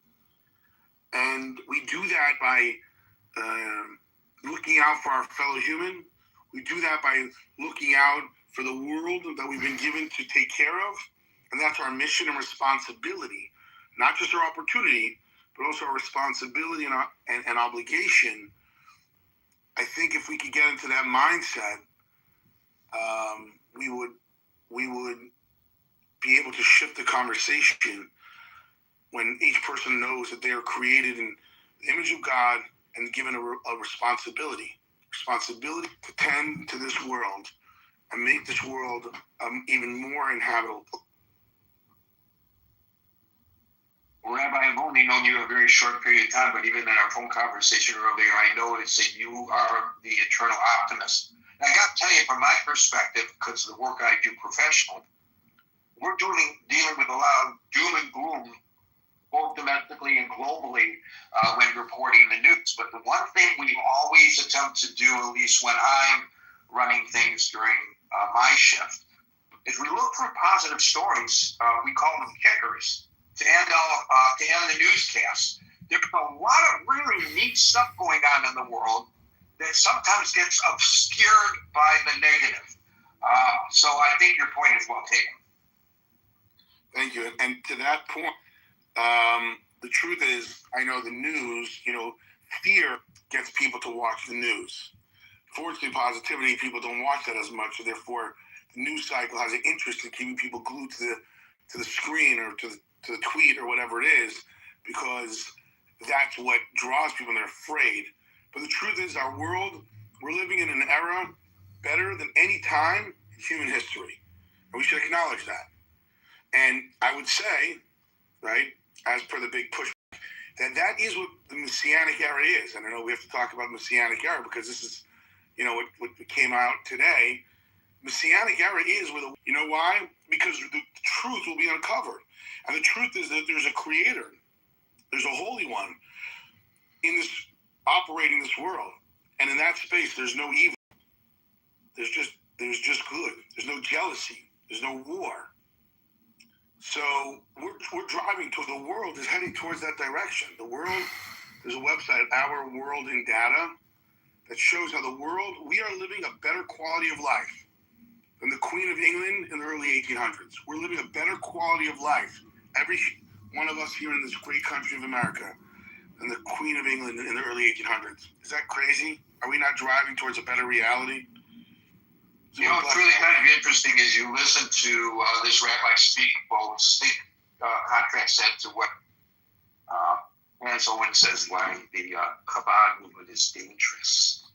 And we do that by looking out for our fellow human. We do that by looking out for the world that we've been given to take care of. And that's our mission and responsibility, not just our opportunity, but also our responsibility and obligation. I think if we could get into that mindset, we would be able to shift the conversation when each person knows that they are created in the image of God and given a responsibility to tend to this world and make this world even more inhabitable. Well, Rabbi, I've only known you a very short period of time, but even in our phone conversation earlier, I noticed that you are the eternal optimist. And I got to tell you, from my perspective, because of the work I do professionally, we're dealing with a lot of doom and gloom, both domestically and globally, when reporting the news. But the one thing we always attempt to do, at least when I'm running things during my shift, is we look for positive stories. We call them kickers to end the newscast. There's a lot of really neat stuff going on in the world that sometimes gets obscured by the negative. So I think your point is well taken. Thank you. And to that point, the truth is, I know the news, fear gets people to watch the news. Fortunately, positivity, people don't watch that as much, so therefore the news cycle has an interest in keeping people glued to the screen or to the tweet or whatever it is, because that's what draws people and they're afraid. But the truth is, our world, we're living in an era better than any time in human history. And we should acknowledge that. And I would say, right, as per the big push, that is what the Messianic era is. And I know we have to talk about Messianic era because this is, what came out today. Messianic era is where you know why? Because the truth will be uncovered. And the truth is that there's a creator. There's a holy one operating this world. And in that space, there's no evil. There's just good. There's no jealousy. There's no war. So we're driving to the world is heading towards that direction. The world, there's a website, Our World in Data, that shows how we are living a better quality of life than the Queen of England in the early 1800s. We're living a better quality of life, every one of us here in this great country of America, than the Queen of England in the early 1800s. Is that crazy? Are we not driving towards a better reality? You know, what's really kind of interesting is you listen to this rabbi speak, well, contrast that to what Hans Owen says, why the Chabad movement is dangerous.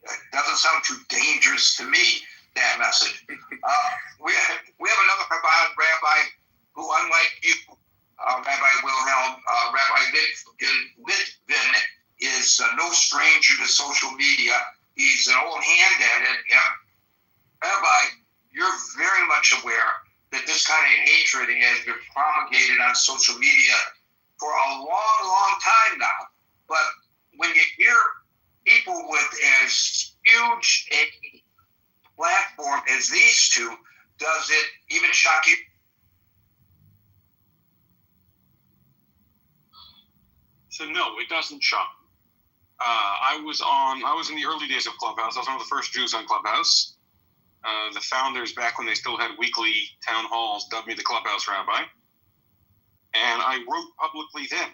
It doesn't sound too dangerous to me, that message. We have another Chabad rabbi who, unlike you, Rabbi Wilhelm, Rabbi Litvin is no stranger to social media. He's an old hand at it. And Rabbi, you're very much aware that this kind of hatred has been promulgated on social media for a long, long time now. But when you hear people with as huge a platform as these two, does it even shock you? So no, it doesn't shock me. I was in the early days of Clubhouse. I was one of the first Jews on Clubhouse. The founders, back when they still had weekly town halls, dubbed me the Clubhouse Rabbi. And I wrote publicly then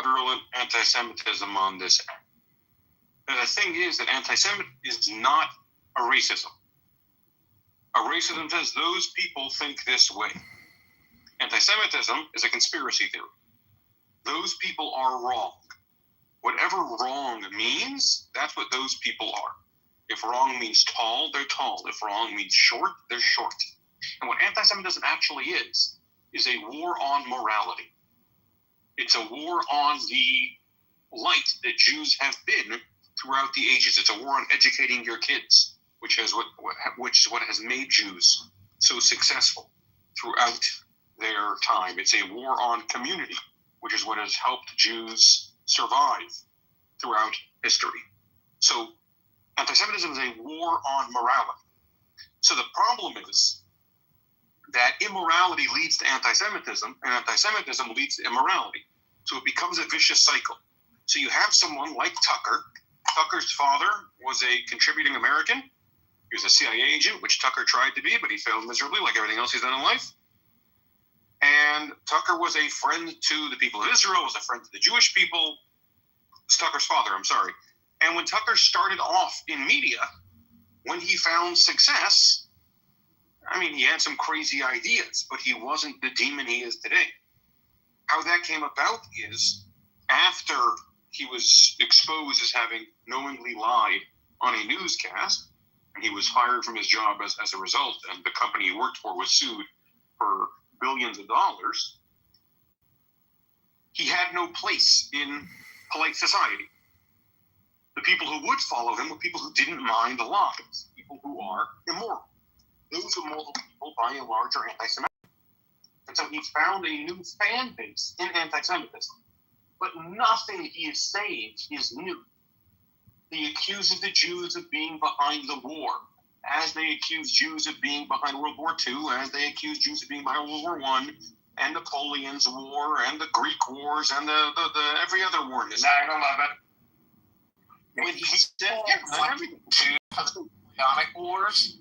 virulent anti-Semitism on this app. And the thing is that anti-Semitism is not a racism. A racism says those people think this way. Anti-Semitism is a conspiracy theory. Those people are wrong. Whatever wrong means, that's what those people are. If wrong means tall, they're tall. If wrong means short, they're short. And what anti-Semitism actually is a war on morality. It's a war on the light that Jews have been throughout the ages. It's a war on educating your kids, which is what has made Jews so successful throughout their time. It's a war on community, which is what has helped Jews survive throughout history. So anti-Semitism is a war on morality. So the problem is that immorality leads to anti-Semitism, and anti-Semitism leads to immorality. So it becomes a vicious cycle. So you have someone like Tucker. Tucker's father was a contributing American. He was a CIA agent, which Tucker tried to be, but he failed miserably, like everything else he's done in life. And Tucker was a friend to the people of Israel, was a friend to the Jewish people. It's Tucker's father, I'm sorry. And when Tucker started off in media, when he found success, I mean, he had some crazy ideas, but he wasn't the demon he is today. How that came about is after he was exposed as having knowingly lied on a newscast, and he was fired from his job as a result, and the company he worked for was sued for billions of dollars, he had no place in polite society. The people who would follow him were people who didn't mind the lies, people who are immoral. Those immoral people, by and large, are anti-Semitic. And so he found a new fan base in anti-Semitism. But nothing he is saying is new. He accuses the Jews of being behind the war, as they accuse Jews of being behind World War II, as they accuse Jews of being behind World War I, and Napoleon's War, and the Greek Wars, and the every other war in this. 9/11. When he said everything. Napoleonic Wars.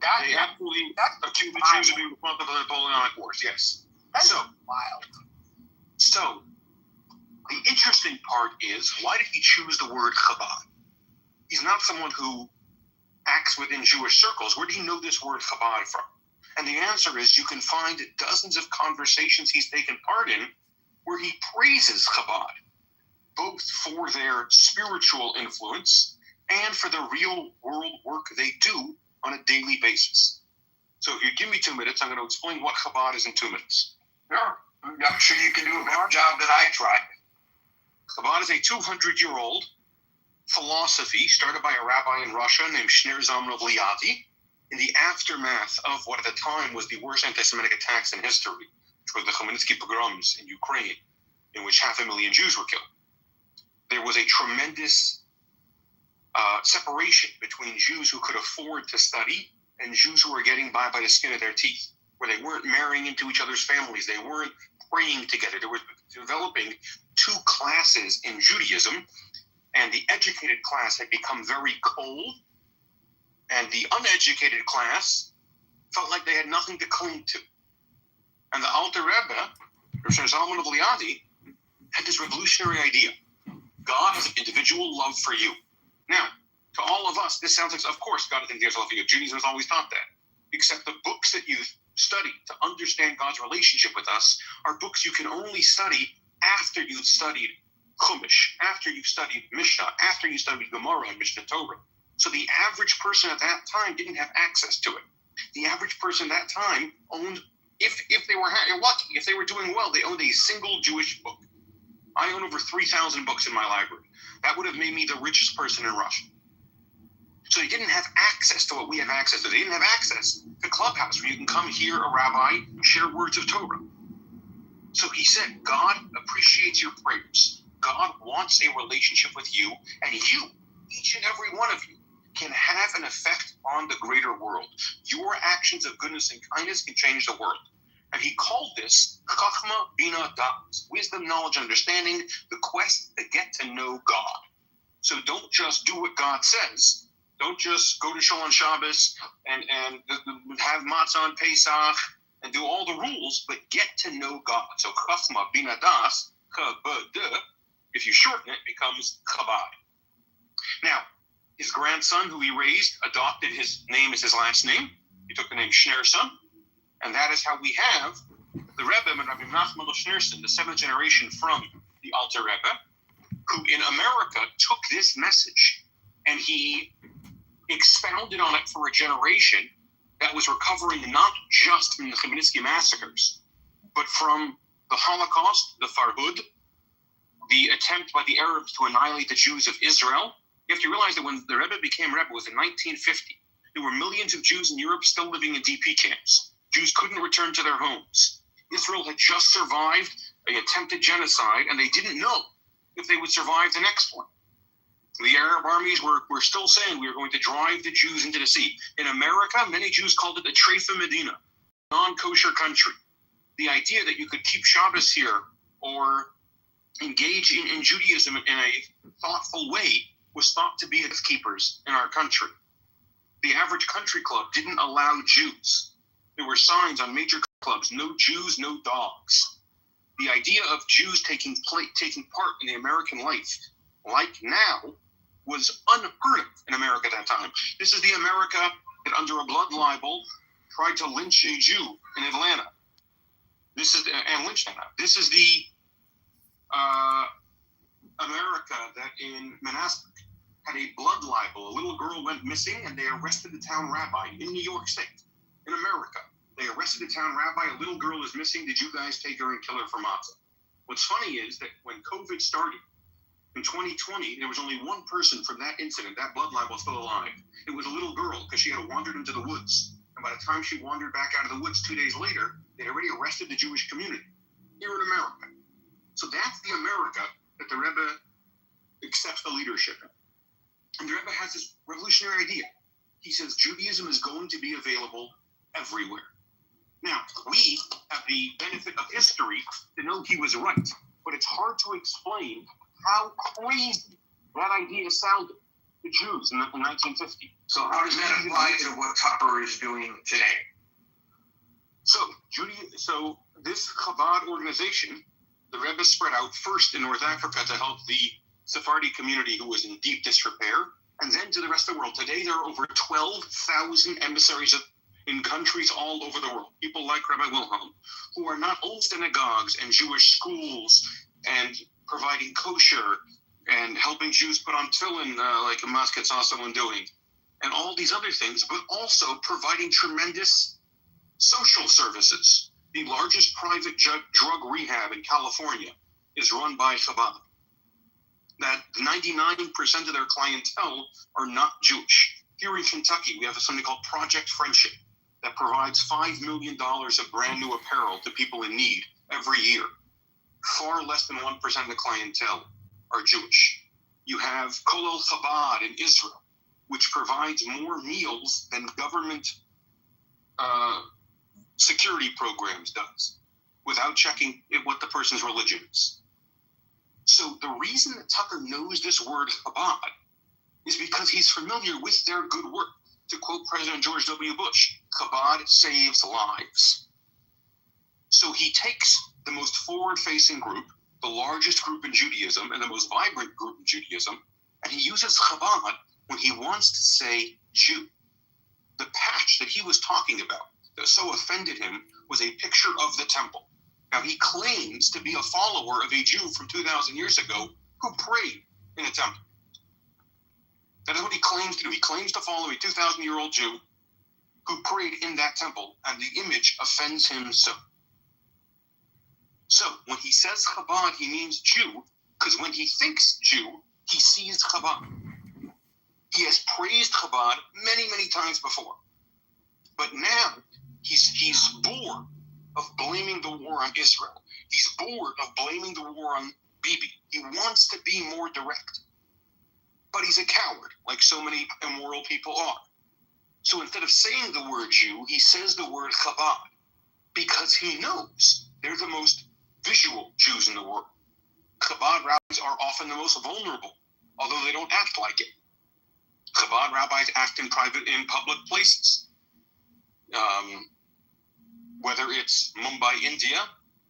They absolutely accuse the Jews of being responsible for the Napoleonic Wars, yes. That's So wild. So, the interesting part is, why did he choose the word Chabad? He's not someone who acts within Jewish circles. Where did he know this word Chabad from? And the answer is, you can find dozens of conversations he's taken part in where he praises Chabad, both for their spiritual influence and for the real world work they do on a daily basis. So if you give me 2 minutes, I'm going to explain what Chabad is in 2 minutes. Sure. I'm sure you can do a better job than I tried. Chabad is a 200-year-old philosophy started by a rabbi in Russia named Shneur Zalman Liadi in the aftermath of what at the time was the worst anti-Semitic attacks in history, which was the Khmelnytsky pogroms in Ukraine, in which 500,000 Jews were killed. There was a tremendous separation between Jews who could afford to study and Jews who were getting by the skin of their teeth, where they weren't marrying into each other's families, they weren't praying together. There was developing two classes in Judaism, and the educated class had become very cold, and the uneducated class felt like they had nothing to cling to. And the Alter Rebbe, Rav Zalman of Liadi, had this revolutionary idea. God has an individual love for you. Now, to all of us, this sounds like, of course, God thinks there's a love for you. Judaism has always taught that. Except the books that you study to understand God's relationship with us are books you can only study after you've studied Chumash, after you've studied Mishnah, after you studied Gemara and Mishnah Torah. So the average person at that time didn't have access to it. The average person at that time owned, if they were lucky, if they were doing well, they owned a single Jewish book. I own over 3,000 books in my library. That would have made me the richest person in Russia. So they didn't have access to what we have access to. They didn't have access to Clubhouse, where you can come hear a rabbi share words of Torah. So he said, God appreciates your prayers. God wants a relationship with you, and you, each and every one of you, can have an effect on the greater world. Your actions of goodness and kindness can change the world. And he called this Chachma Bina Das, wisdom, knowledge, understanding, the quest to get to know God. So don't just do what God says. Don't just go to Shul on Shabbos and have matzah on Pesach and do all the rules, but get to know God. So Chachma Bina Das, Chabad, if you shorten it, becomes Chabad. Now, his grandson, who he raised, adopted his name as his last name. He took the name Schneerson. And that is how we have the Rebbe, Rabbi Nachman Schneerson, the seventh generation from the Alter Rebbe, who in America took this message and he expounded on it for a generation that was recovering not just from the Chmielnicki massacres, but from the Holocaust, the Farhud, the attempt by the Arabs to annihilate the Jews of Israel. You have to realize that when the Rebbe became Rebbe, it was in 1950. There were millions of Jews in Europe still living in DP camps. Jews couldn't return to their homes. Israel had just survived an attempted genocide, and they didn't know if they would survive the next one. The Arab armies were still saying we are going to drive the Jews into the sea. In America, many Jews called it the Treifa Medina, non-kosher country. The idea that you could keep Shabbos here or engage in Judaism in a thoughtful way was thought to be its keepers in our country. The average country club didn't allow Jews. There were signs on major clubs, no Jews, no dogs. The idea of Jews taking part in the American life, like now, was unheard of in America at that time. This is the America that, under a blood libel, tried to lynch a Jew in Atlanta. And lynched them. This is the America that in Manassas had a blood libel. A little girl went missing, and they arrested the town rabbi in New York State. In America, they arrested the town rabbi. A little girl is missing. Did you guys take her and kill her for matzah? What's funny is that when COVID started in 2020, there was only one person from that incident, that blood libel, still alive. It was a little girl because she had wandered into the woods. And by the time she wandered back out of the woods 2 days later, they'd already arrested the Jewish community here in America. So that's the America that the Rebbe accepts the leadership in. And the Rebbe has this revolutionary idea. He says Judaism is going to be available everywhere. Now, we have the benefit of history to know he was right, but it's hard to explain how crazy that idea sounded to Jews in 1950. So how does that apply to what Tupper is doing today? So this Chabad organization, the Rebbe spread out first in North Africa to help the Sephardi community who was in deep disrepair, and then to the rest of the world. Today there are over 12,000 emissaries in countries all over the world, people like Rabbi Wilhelm, who are not only synagogues and Jewish schools and providing kosher and helping Jews put on tefillin like Hamas Ketzasalan doing, and all these other things, but also providing tremendous social services. The largest private drug rehab in California is run by Chabad. That 99% of their clientele are not Jewish. Here in Kentucky, we have something called Project Friendship that provides $5 million of brand new apparel to people in need every year. Far less than 1% of the clientele are Jewish. You have Kolel Chabad in Israel, which provides more meals than government security programs does, without checking what the person's religion is. So the reason that Tucker knows this word Chabad is because he's familiar with their good work. To quote President George W. Bush, Chabad saves lives. So he takes the most forward-facing group, the largest group in Judaism, and the most vibrant group in Judaism, And he uses Chabad when he wants to say Jew. The patch that he was talking about that so offended him was a picture of the temple. Now, he claims to be a follower of a Jew from 2,000 years ago who prayed in a temple. That is what he claims to do. He claims to follow a 2,000-year-old Jew who prayed in that temple, and the image offends him so. So, when he says Chabad, he means Jew, because when he thinks Jew, he sees Chabad. He has praised Chabad many, many times before. But now, he's bored of blaming the war on Israel. He's bored of blaming the war on Bibi. He wants to be more direct. But he's a coward, like so many immoral people are. So instead of saying the word Jew, he says the word Chabad, because he knows they're the most visual Jews in the world. Chabad rabbis are often the most vulnerable, although they don't act like it. Chabad rabbis act in public places. Whether it's Mumbai, India,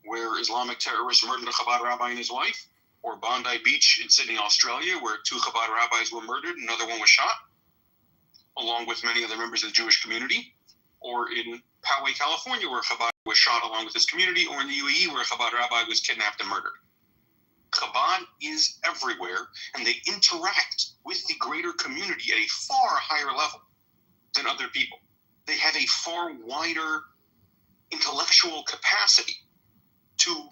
where Islamic terrorists murdered a Chabad rabbi and his wife, or Bondi Beach in Sydney, Australia, where 2 Chabad rabbis were murdered and another one was shot, along with many other members of the Jewish community, or in Poway, California, where Chabad was shot along with his community, or in the UAE, where a Chabad rabbi was kidnapped and murdered. Chabad is everywhere, and they interact with the greater community at a far higher level than other people. They have a far wider intellectual capacity to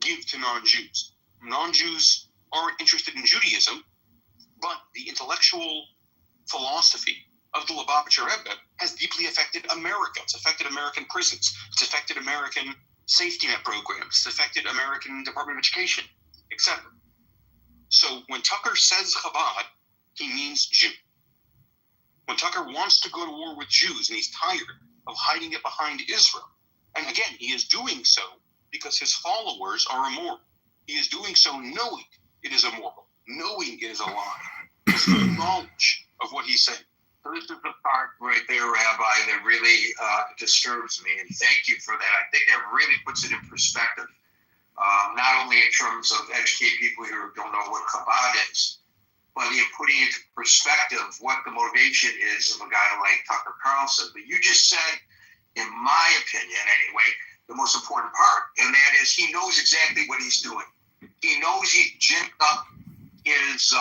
give to non-Jews. Non-Jews aren't interested in Judaism, but the intellectual philosophy of the Lubavitcher Rebbe has deeply affected America. It's affected American prisons. It's affected American safety net programs. It's affected American Department of Education, etc. So when Tucker says Chabad, he means Jew. When Tucker wants to go to war with Jews and he's tired of hiding it behind Israel, and again, he is doing so because his followers are immoral. He is doing so knowing it is immoral, knowing it is a lie. There's no knowledge of what he's saying. So this is the part right there, Rabbi, that really disturbs me, and thank you for that. I think that really puts it in perspective, not only in terms of educating people who don't know what Chabad is, but in putting into perspective what the motivation is of a guy like Tucker Carlson. But you just said, in my opinion anyway, the most important part, and that is he knows exactly what he's doing. He knows he's ginned up his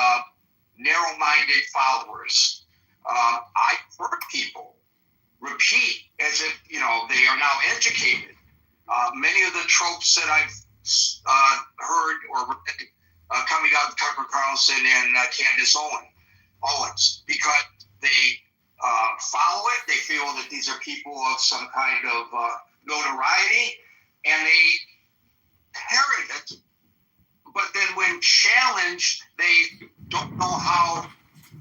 narrow-minded followers. I've heard people repeat as if, they are now educated. Many of the tropes that I've heard or read coming out of Tucker Carlson and Candace Owens, because they follow it. They feel that these are people of some kind of notoriety, and they parrot it. But then when challenged, they don't know how.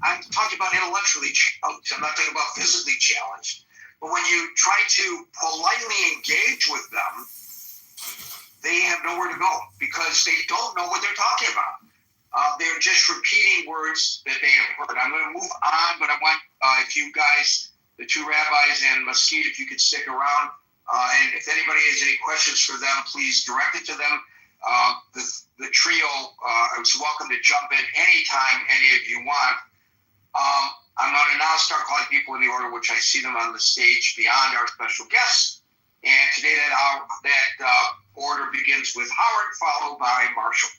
I'm talking about intellectually challenged. I'm not talking about physically challenged. But when you try to politely engage with them, they have nowhere to go because they don't know what they're talking about. They're just repeating words that they have heard. I'm going to move on, but I want if you guys, the 2 rabbis and Mesquite, if you could stick around. And if anybody has any questions for them, please direct it to them. The trio is welcome to jump in anytime any of you want. I'm going to now start calling people in the order which I see them on the stage beyond our special guests. And today that order begins with Howard, followed by Marshall.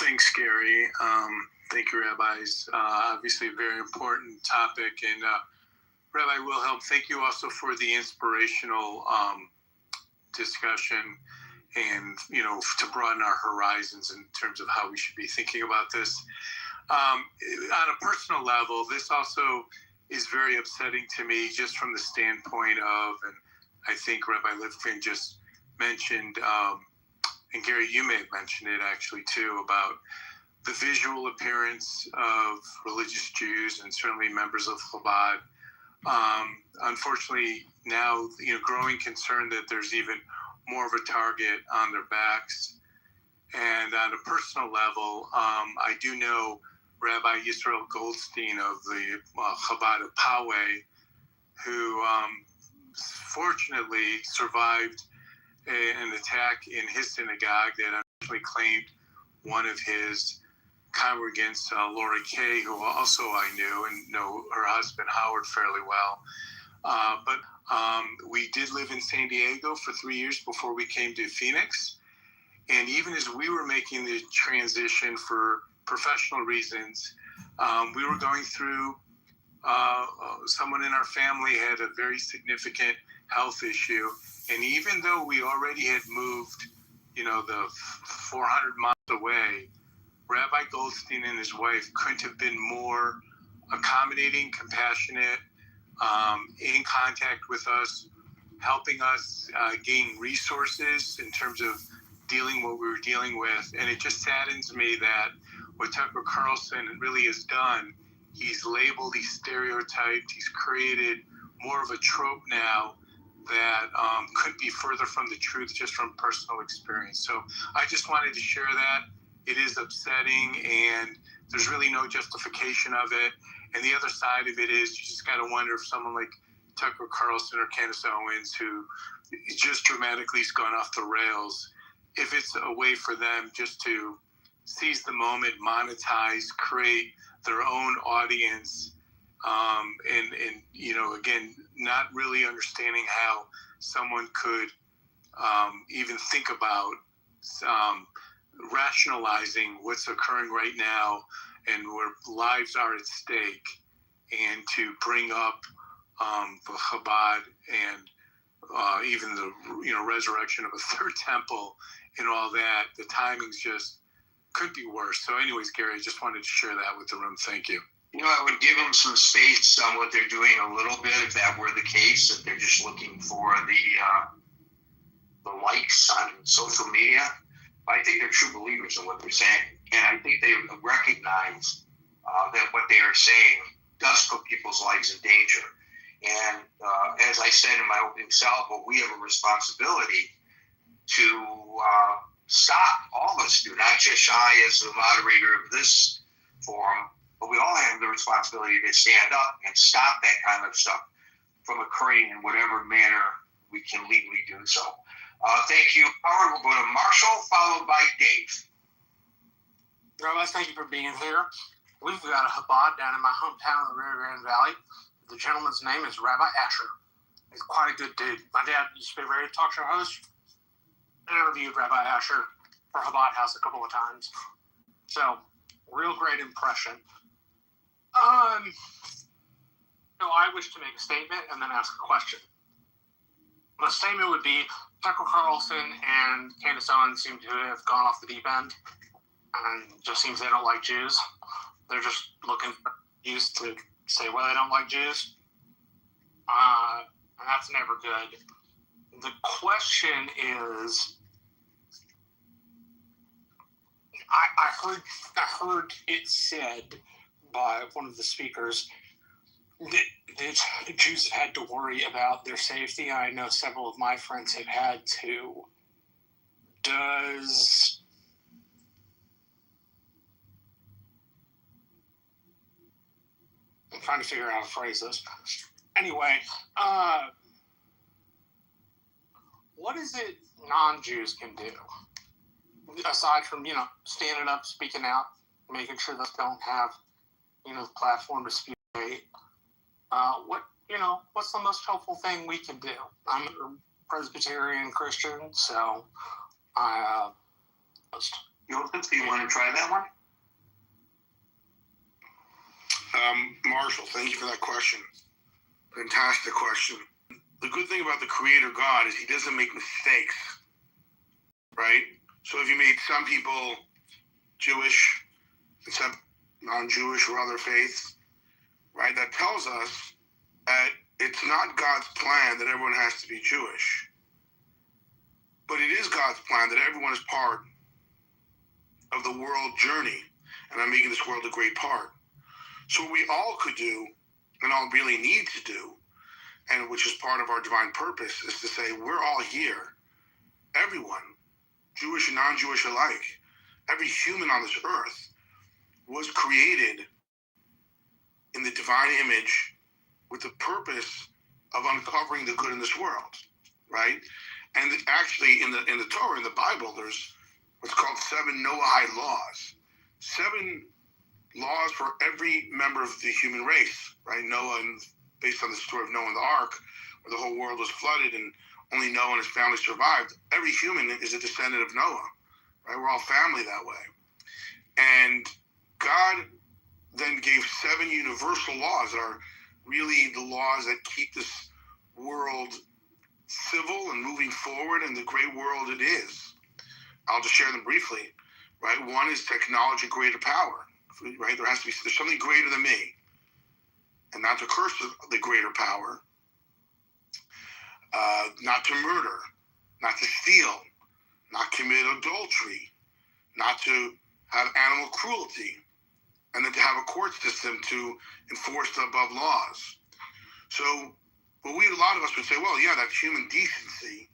Thanks, Gary. Thank you, rabbis. Obviously, a very important topic. And Rabbi Wilhelm, thank you also for the inspirational discussion and, to broaden our horizons in terms of how we should be thinking about this. On a personal level, this also is very upsetting to me just from the standpoint of, and I think Rabbi Lifkin just mentioned, and Gary, you may have mentioned it actually too, about the visual appearance of religious Jews and certainly members of Chabad. Unfortunately, now, growing concern that there's even more of a target on their backs. And on a personal level, I do know Rabbi Yisrael Goldstein of the Chabad of Poway, who fortunately survived an attack in his synagogue that unfortunately claimed one of his congregants, Lori Kay, who also I knew and know her husband Howard fairly well. But we did live in San Diego for 3 years before we came to Phoenix. And even as we were making the transition for professional reasons, we were going through, someone in our family had a very significant health issue. And even though we already had moved, the 400 miles away, Rabbi Goldstein and his wife couldn't have been more accommodating, compassionate, in contact with us, helping us gain resources in terms of dealing what we were dealing with. And it just saddens me that what Tucker Carlson really has done, he's labeled, he's stereotyped, he's created more of a trope now that couldn't be further from the truth, just from personal experience. So I just wanted to share that. It is upsetting, and there's really no justification of it. And the other side of it is you just got to wonder if someone like Tucker Carlson or Candace Owens, who just dramatically has gone off the rails, if it's a way for them just to seize the moment, monetize, create their own audience, and again, not really understanding how someone could even think about rationalizing what's occurring right now and where lives are at stake, and to bring up the Chabad and even the resurrection of a third temple and all that. The timings just could be worse. So anyways, Gary, I just wanted to share that with the room. Thank you. I would give them some space on what they're doing a little bit, if that were the case, if they're just looking for the likes on social media. I think they're true believers in what they're saying, and I think they recognize that what they are saying does put people's lives in danger. And as I said in my opening salvo, we have a responsibility to stop. All of us do, not just Shai as the moderator of this forum, but we all have the responsibility to stand up and stop that kind of stuff from occurring in whatever manner we can legally do so. Thank you, Howard. We'll go to Marshall, followed by Dave. Rabbi, thank you for being here. We've got a Chabad down in my hometown in the Rio Grande Valley. The gentleman's name is Rabbi Asher. He's quite a good dude. My dad used to be a radio talk show host. I interviewed Rabbi Asher for Chabad House a couple of times. So, real great impression. I wish to make a statement and then ask a question. My statement would be, Tucker Carlson and Candace Owens seem to have gone off the deep end, and it just seems they don't like Jews. They're just looking for Jews to say why they don't like Jews. And that's never good. The question is, I heard it said by one of the speakers that Jews have had to worry about their safety. I know several of my friends have had to. I'm trying to figure out how to phrase this. Anyway, what is it non-Jews can do? Aside from, standing up, speaking out, making sure they don't have, the platform to speak. What's the most helpful thing we can do? I'm a Presbyterian Christian, so Joseph, do you want to try that one? Marshall, thank you for that question. Fantastic question. The good thing about the Creator God is He doesn't make mistakes, right? So if you made some people Jewish and some non-Jewish or other faiths, right, that tells us that it's not God's plan that everyone has to be Jewish. But it is God's plan that everyone is part of the world journey, and I'm making this world a great part. So what we all could do, and all really need to do, and which is part of our divine purpose, is to say we're all here. Everyone, Jewish and non-Jewish alike, every human on this earth was created in the divine image with the purpose of uncovering the good in this world, right? And actually in the Torah, in the Bible, there's what's called 7 Noahide laws. 7 laws for every member of the human race, right? Noah, and based on the story of Noah and the ark, where the whole world was flooded and only Noah and his family survived. Every human is a descendant of Noah, right? We're all family that way. And God then gave 7 universal laws that are really the laws that keep this world civil and moving forward in the great world it is. I'll just share them briefly, right? One is to acknowledge a greater power, right? There's something greater than me, and not to curse the greater power. Not to murder, not to steal, not commit adultery, not to have animal cruelty, and then to have a court system to enforce the above laws. So, a lot of us would say, well, yeah, that's human decency,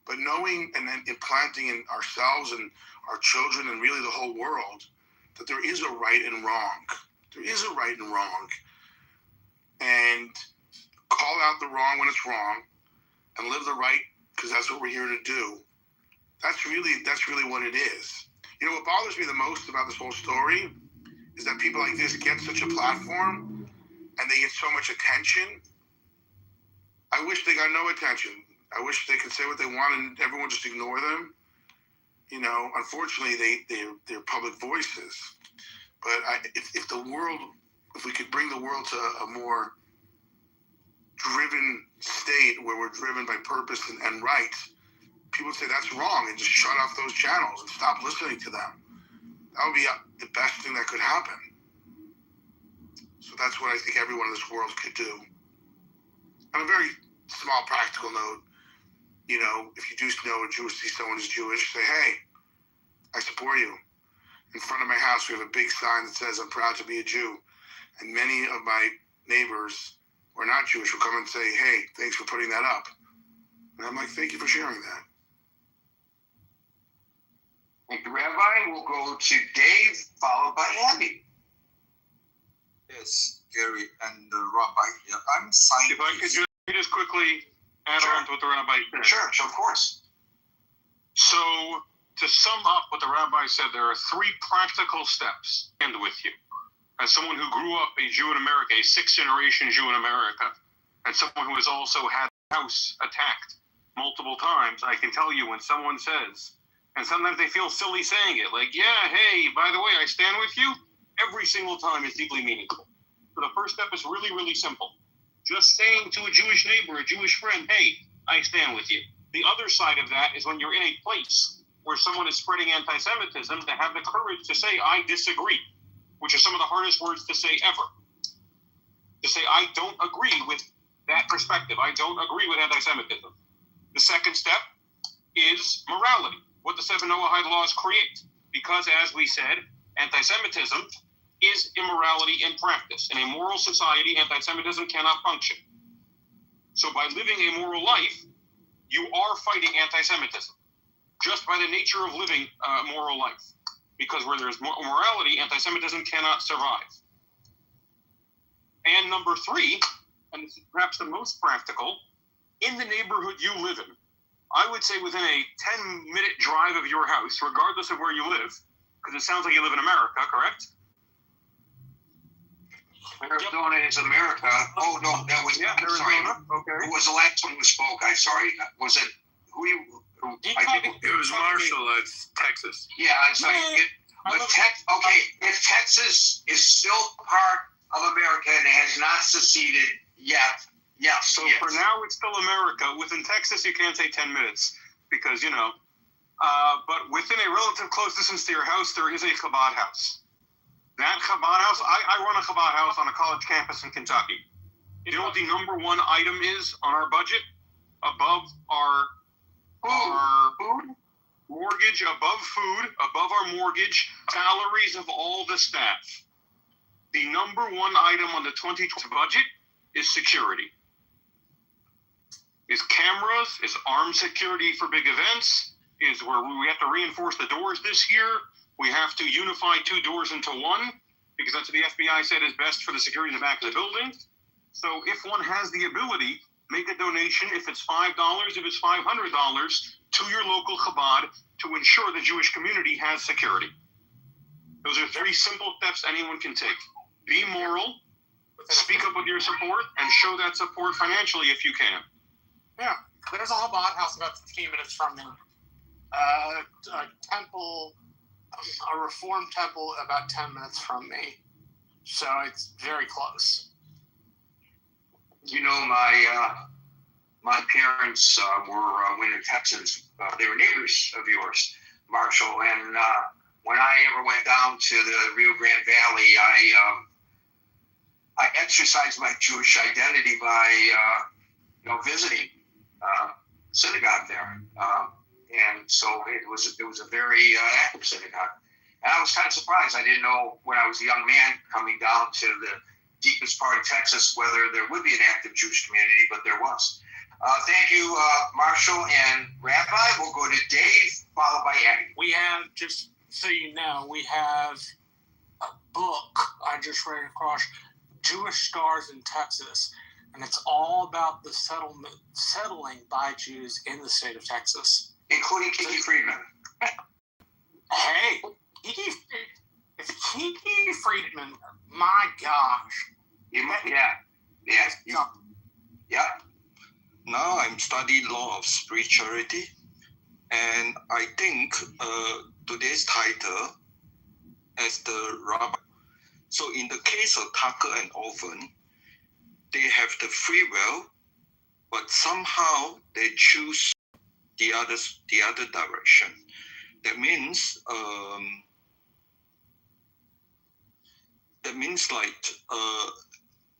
but knowing and then implanting in ourselves and our children and really the whole world that there is a right and wrong. There is a right and wrong. And call out the wrong when it's wrong and live the right, because that's what we're here to do. That's really what it is. You know, what bothers me the most about this whole story is that people like this get such a platform and they get so much attention. I wish they got no attention. I wish they could say what they want and everyone just ignore them. You know, unfortunately, they're public voices. But if we could bring the world to a more driven state where we're driven by purpose and right, people would say that's wrong and just shut off those channels and stop listening to them. That would be the best thing that could happen. So that's what I think everyone in this world could do. On a very small practical note, you know, if you do know a Jew, see someone who's Jewish, say, hey, I support you. In front of my house, we have a big sign that says, I'm proud to be a Jew. And many of my neighbors who are not Jewish will come and say, hey, thanks for putting that up. And I'm like, thank you for sharing that. Thank you, Rabbi. We'll go to Dave, followed by Abby. Yes, Gary and Rabbi here. I'm scientist. If I could just quickly add on to what the rabbi said. Sure, of course. So, to sum up what the rabbi said, there are 3 practical steps to end with you. As someone who grew up a Jew in America, a 6th-generation Jew in America, and someone who has also had a house attacked multiple times, I can tell you when someone says, and sometimes they feel silly saying it, like, yeah, hey, by the way, I stand with you, every single time is deeply meaningful. So the first step is really, really simple. Just saying to a Jewish neighbor, a Jewish friend, hey, I stand with you. The other side of that is when you're in a place where someone is spreading anti-Semitism, to have the courage to say, I disagree, which are some of the hardest words to say ever. To say, I don't agree with that perspective. I don't agree with anti-Semitism. The second step is morality, what the 7 Noahide laws create. Because, as we said, anti-Semitism is immorality in practice. In a moral society, anti-Semitism cannot function. So by living a moral life, you are fighting anti-Semitism, just by the nature of living a moral life. Because where there's morality, anti-Semitism cannot survive. And number 3, and this is perhaps the most practical, in the neighborhood you live in, I would say within a 10-minute drive of your house, regardless of where you live, because it sounds like you live in America, correct? Arizona is America. Oh, no, that was, Arizona. Okay. Who was the last one who spoke? I'm sorry. Was it, It was Marshall. It's Texas. Yeah, I'm sorry. If Texas is still part of America and has not seceded yet, yes. So for now, it's still America. Within Texas, you can't say 10 minutes because, you know. But within a relative close distance to your house, there is a Chabad house. That Chabad house, I run a Chabad house on a college campus in Kentucky. You know what the number 1 item is on our budget? Above our food, mortgage, above food, above our mortgage, salaries of all the staff. The number 1 item on the 2020 budget is security. Is cameras, is armed security for big events, is where we have to reinforce the doors this year. We have to unify 2 doors into 1 because that's what the FBI said is best for the security in the back of the building. So if one has the ability, make a donation, if it's $5, if it's $500, to your local Chabad to ensure the Jewish community has security. Those are 3 simple steps anyone can take. Be moral, speak up with your support, and show that support financially if you can. Yeah, there's a Chabad house about 15 minutes from me. A temple, a Reformed temple about 10 minutes from me. So it's very close. You know, my parents were Winter Texans. They were neighbors of yours, Marshall. And when I ever went down to the Rio Grande Valley, I exercised my Jewish identity by visiting synagogue there. And so it was a very active synagogue. And I was kind of surprised. I didn't know when I was a young man coming down to the deepest part of Texas whether there would be an active Jewish community, but there was. Thank you, Marshall and Rabbi. We'll go to Dave, followed by Abby. We have, just so you know, we have a book I just read across, Jewish Scars in Texas. And it's all about the settling by Jews in the state of Texas. Including Kiki Friedman. Hey, Kiki Friedman, my gosh. Yeah. Now I'm studying law of spirituality, and I think today's title as the rabbi. So in the case of Tucker and Orphan, they have the free will, but somehow they choose the other direction. That means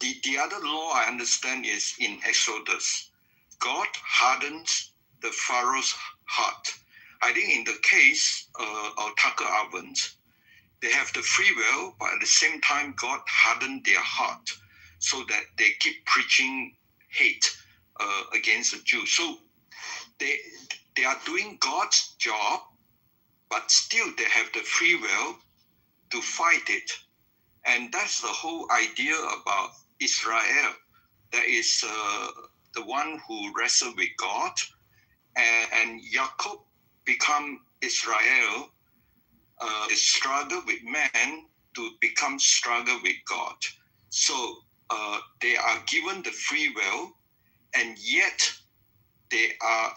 the other law I understand is in Exodus. God hardens the Pharaoh's heart. I think in the case of Tucker Ovens, they have the free will, but at the same time, God hardened their heart so that they keep preaching hate against the Jews. So they are doing God's job, but still they have the free will to fight it. And that's the whole idea about Israel. That is the one who wrestled with God, and Jacob become Israel, the struggle with man to become struggle with God. So they are given the free will, and yet they are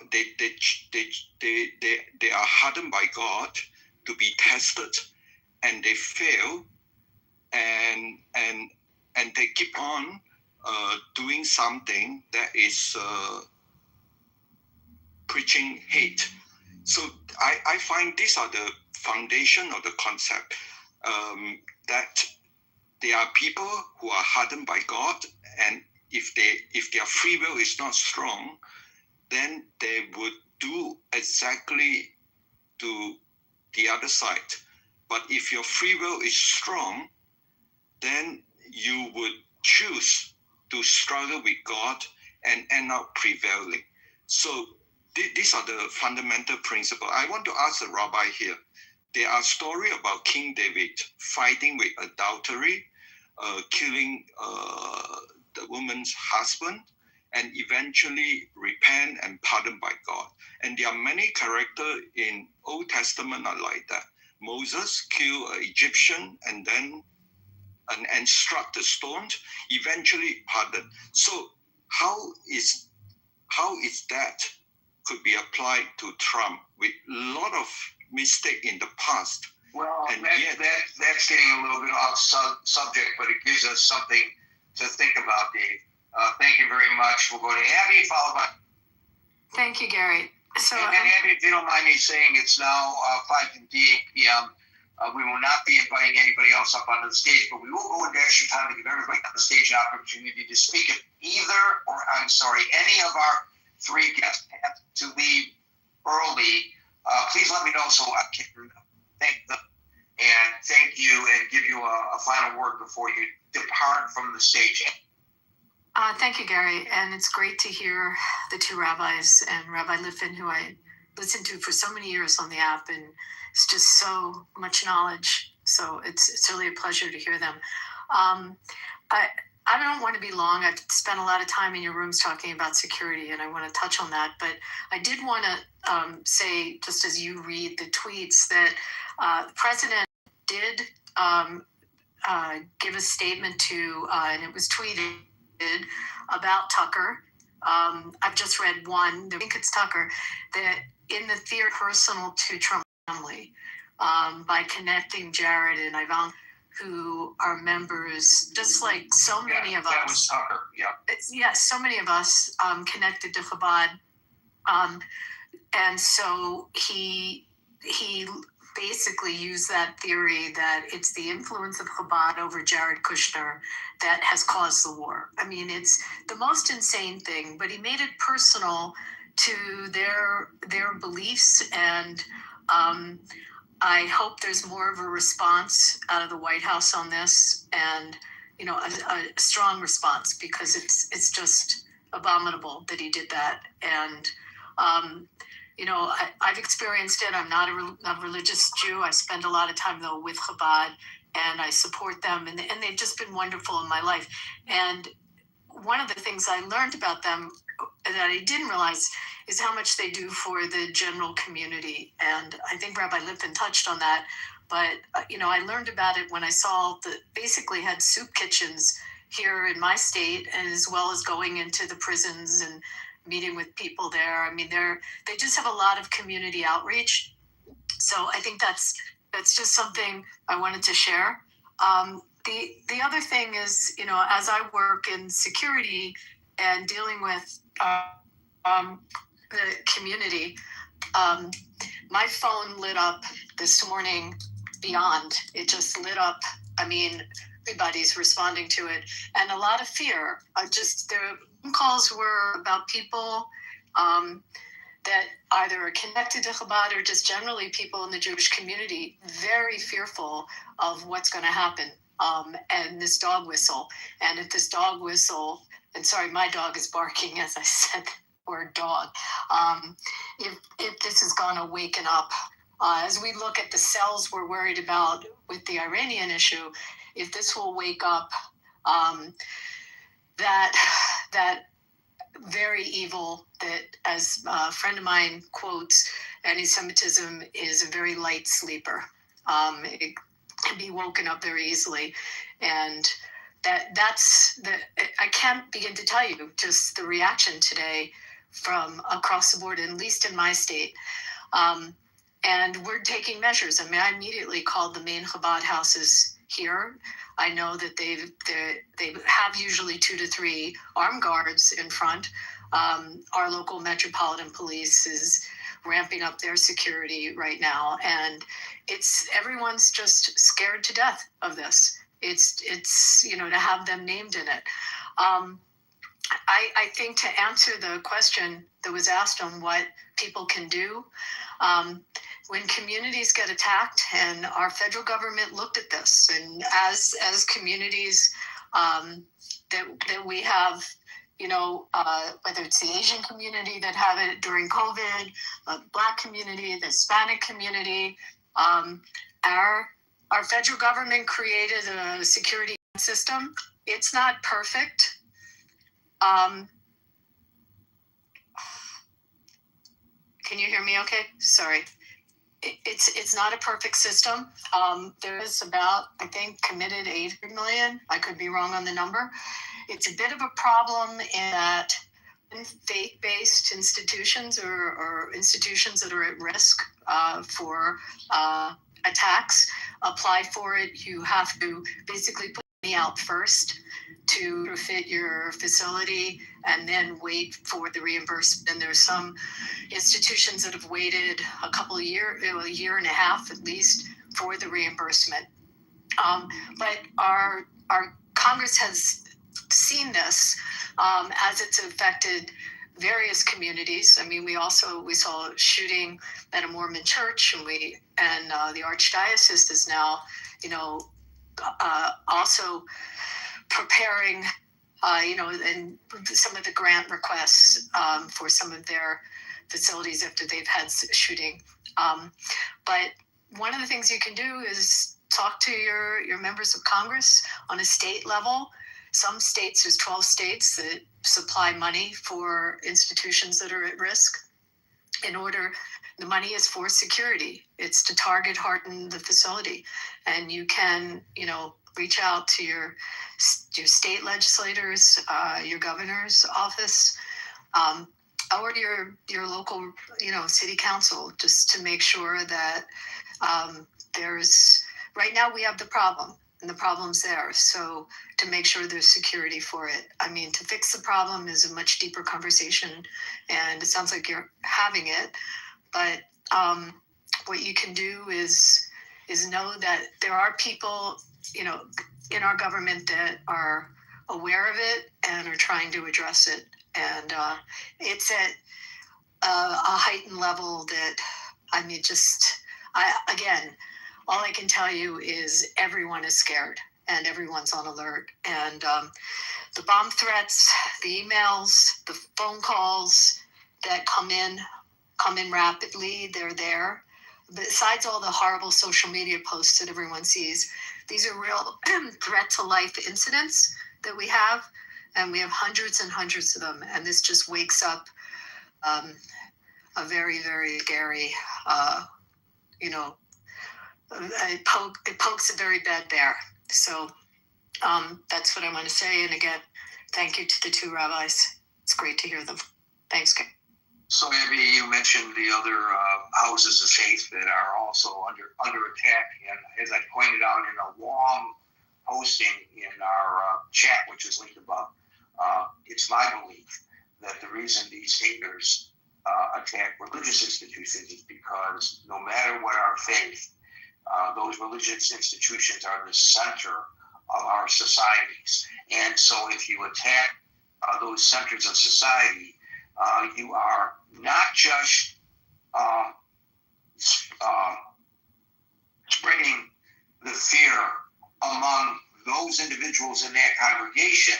hardened by God to be tested, and they fail, and they keep on doing something that is preaching hate. So I find these are the foundation of the concept, that there are people who are hardened by God, and if their free will is not strong, then they would do exactly to the other side. But if your free will is strong, then you would choose to struggle with God and end up prevailing. So these are the fundamental principles. I want to ask the rabbi here. There are stories about King David fighting with adultery, killing the woman's husband, and eventually repent and pardoned by God. And there are many characters in Old Testament are like that. Moses killed an Egyptian and then and struck the stone, eventually pardoned. So how is that could be applied to Trump with a lot of mistake in the past? Well, that's getting a little bit off subject, but it gives us something to think about, Dave. Thank you very much. We'll go to Abby, followed by... Thank you, Gary. So, and Abby, if you don't mind me saying, it's now 5:58 p.m. We will not be inviting anybody else up onto the stage, but we will go into extra time to give everybody on the stage an opportunity to speak. If any of our 3 guests have to leave early, please let me know so I can thank them and thank you and give you a final word before you depart from the stage. Thank you, Gary. And it's great to hear the 2 rabbis and Rabbi Litvin, who I listened to for so many years on the app, and it's just so much knowledge. So it's really a pleasure to hear them. I don't want to be long. I've spent a lot of time in your rooms talking about security, and I want to touch on that. But I did want to say, just as you read the tweets, that the president did give a statement to, and it was tweeted about Tucker. I've just read one, I think it's Tucker, that in the theory personal to Trump family, by connecting Jared and Ivan, who are members, just like so many of us. That was Tucker, yeah. So many of us connected to Chabad. And so he basically used that theory that it's the influence of Chabad over Jared Kushner that has caused the war. I mean, it's the most insane thing, but he made it personal to their beliefs, and I hope there's more of a response out of the White House on this, and a strong response, because it's just abominable that he did that. And I've experienced it. I'm not a religious Jew. I spend a lot of time though with Chabad, and I support them, and they've just been wonderful in my life. And one of the things I learned about them that I didn't realize is how much they do for the general community. And I think Rabbi Lipton touched on that. But, I learned about it when I saw basically had soup kitchens here in my state, as well as going into the prisons and meeting with people there. I mean, they just have a lot of community outreach. So I think that's just something I wanted to share. The other thing is, as I work in security and dealing with the community, my phone lit up this morning beyond. It just lit up. I mean, everybody's responding to it, and a lot of fear. The calls were about people that either are connected to Chabad or just generally people in the Jewish community, very fearful of what's going to happen. And this dog whistle. And if this dog whistle, and sorry, my dog is barking as I said the word dog. If this is going to waken up, as we look at the cells we're worried about with the Iranian issue, if this will wake up that very evil, that, as a friend of mine quotes, anti-Semitism is a very light sleeper. It can be woken up very easily. And that's I can't begin to tell you just the reaction today from across the board, at least in my state. And we're taking measures. I mean, I immediately called the main Chabad houses here. I know that they have usually 2 to 3 armed guards in front. Our local Metropolitan Police is ramping up their security right now, and everyone's just scared to death of this. It's to have them named in it. I think to answer the question that was asked on what people can do, when communities get attacked, and our federal government looked at this, and as communities that we have, whether it's the Asian community that had it during COVID, the Black community, the Hispanic community, our federal government created a security system. It's not perfect. Can you hear me okay? Sorry. It's not a perfect system. There is about, I think, committed 800 million. I could be wrong on the number. It's a bit of a problem in that faith-based institutions or institutions that are at risk for attacks apply for it. You have to basically put money out first to refit your facility and then wait for the reimbursement. And there's some institutions that have waited a year and a half at least for the reimbursement. But our Congress has seen this as it's affected various communities. I mean, we saw a shooting at a Mormon church, and the Archdiocese is now, also preparing, and some of the grant requests for some of their facilities after they've had shooting. But one of the things you can do is talk to your members of Congress on a state level. Some states, there's 12 states that supply money for institutions that are at risk. in order, the money is for security. It's to target harden the facility. And you can, reach out to your state legislators, your governor's office, or your local, city council, just to make sure that right now we have the problem, and the problem's there. So to make sure there's security for it. I mean, to fix the problem is a much deeper conversation, and it sounds like you're having it. But what you can do is know that there are people, in our government that are aware of it and are trying to address it. And it's at a heightened level that, again, all I can tell you is everyone is scared and everyone's on alert. And the bomb threats, the emails, the phone calls that come in rapidly, they're there. Besides all the horrible social media posts that everyone sees, these are real threat to life incidents that we have, and we have hundreds and hundreds of them. And this just wakes up a very, very scary, it pokes a very bad bear. So that's what I want to say. And again, thank you to the two rabbis. It's great to hear them. Thanks, Kate. So, Abby, you mentioned the other houses of faith that are also under attack. And as I pointed out in a long posting in our chat, which is linked above, it's my belief that the reason these haters attack religious institutions is because no matter what our faith, those religious institutions are the center of our societies. And so if you attack those centers of society, you are not just spreading the fear among those individuals in that congregation,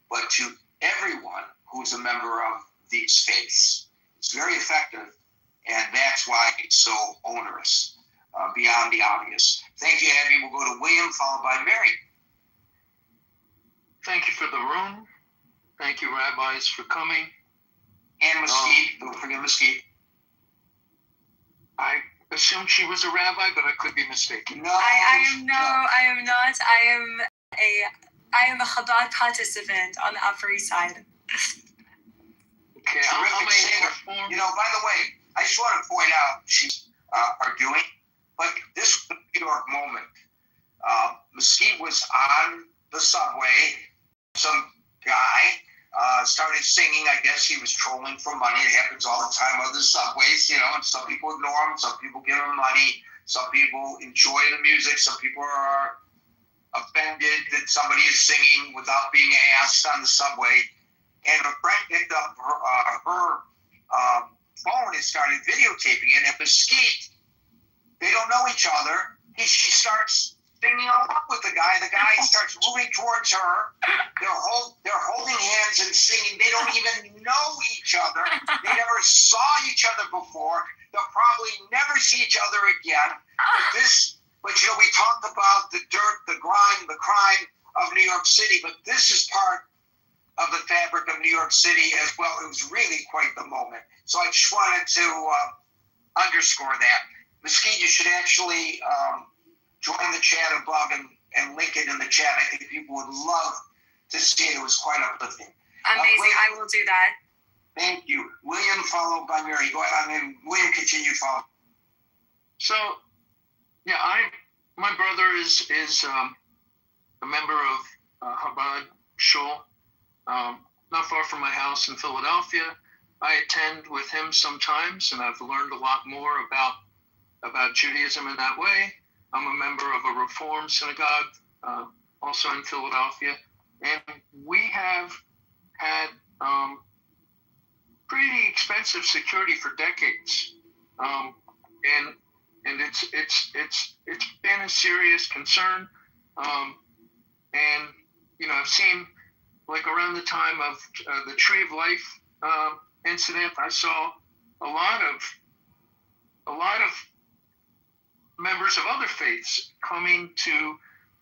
but to everyone who's a member of these faiths. It's very effective, and that's why it's so onerous, beyond the obvious. Thank you, Abby. We'll go to William, followed by Mary. Thank you for the room. Thank you, rabbis, for coming. And Mesquite, don't forget Mesquite. I assumed she was a rabbi, but I could be mistaken. No, I am not. I am a Chabad participant on the Upper East Side. Okay, terrific singer. By the way, I just want to point out she's arguing, but this was a New York moment. Mesquite was on the subway. Some guy started singing. I guess he was trolling for money. It happens all the time on the subways, and some people ignore him. Some people give him money. Some people enjoy the music. Some people are offended that somebody is singing without being asked on the subway. And a friend picked up her phone and started videotaping it. And Mesquite, they don't know each other. She starts singing along with the guy. The guy starts moving towards her. They're holding hands and singing. They don't even know each other. They never saw each other before. They'll probably never see each other again. But we talked about the dirt, the grime, the crime of New York City, but this is part of the fabric of New York City as well. It was really quite the moment. So I just wanted to underscore that. Mesquite, you should actually join the chat above and link it in the chat. I think people would love to see it. It was quite uplifting. Amazing. I will do that. Thank you. William, followed by Mary. Go ahead. William, continue, follow. So, yeah, my brother is a member of Chabad Shul, not far from my house in Philadelphia. I attend with him sometimes, and I've learned a lot more about Judaism in that way. I'm a member of a Reform synagogue, also in Philadelphia, and we have had pretty expensive security for decades, and it's been a serious concern. And I've seen, like, around the time of the Tree of Life incident, I saw a lot of members of other faiths coming to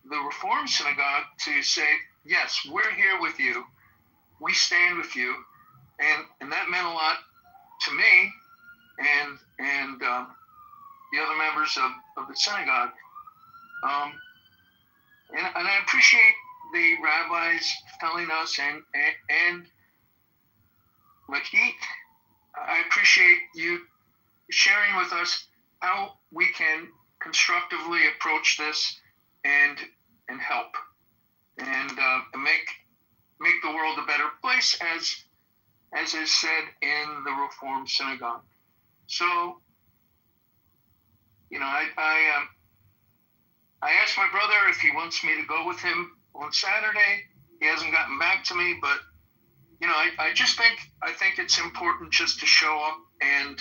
the Reform synagogue to say, yes, we're here with you, we stand with you, and that meant a lot to me and the other members of the synagogue. And I appreciate the rabbis telling us, and Lakeith, I appreciate you sharing with us how we can constructively approach this and help and make the world a better place, as is said in the Reformed Synagogue. So, I asked my brother if he wants me to go with him on Saturday. He hasn't gotten back to me, but I think it's important just to show up and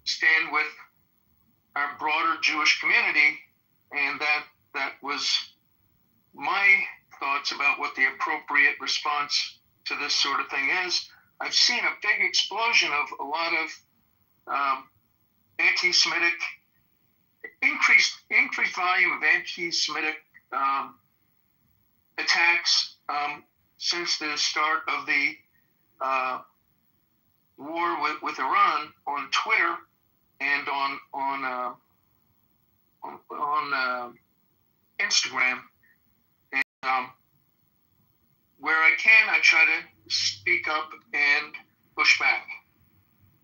stand with our broader Jewish community, and that was my thoughts about what the appropriate response to this sort of thing is. I've seen a big explosion of a lot of anti-Semitic, increased volume of anti-Semitic attacks since the start of the war with Iran on Twitter and on Instagram. And where I can, I try to speak up and push back.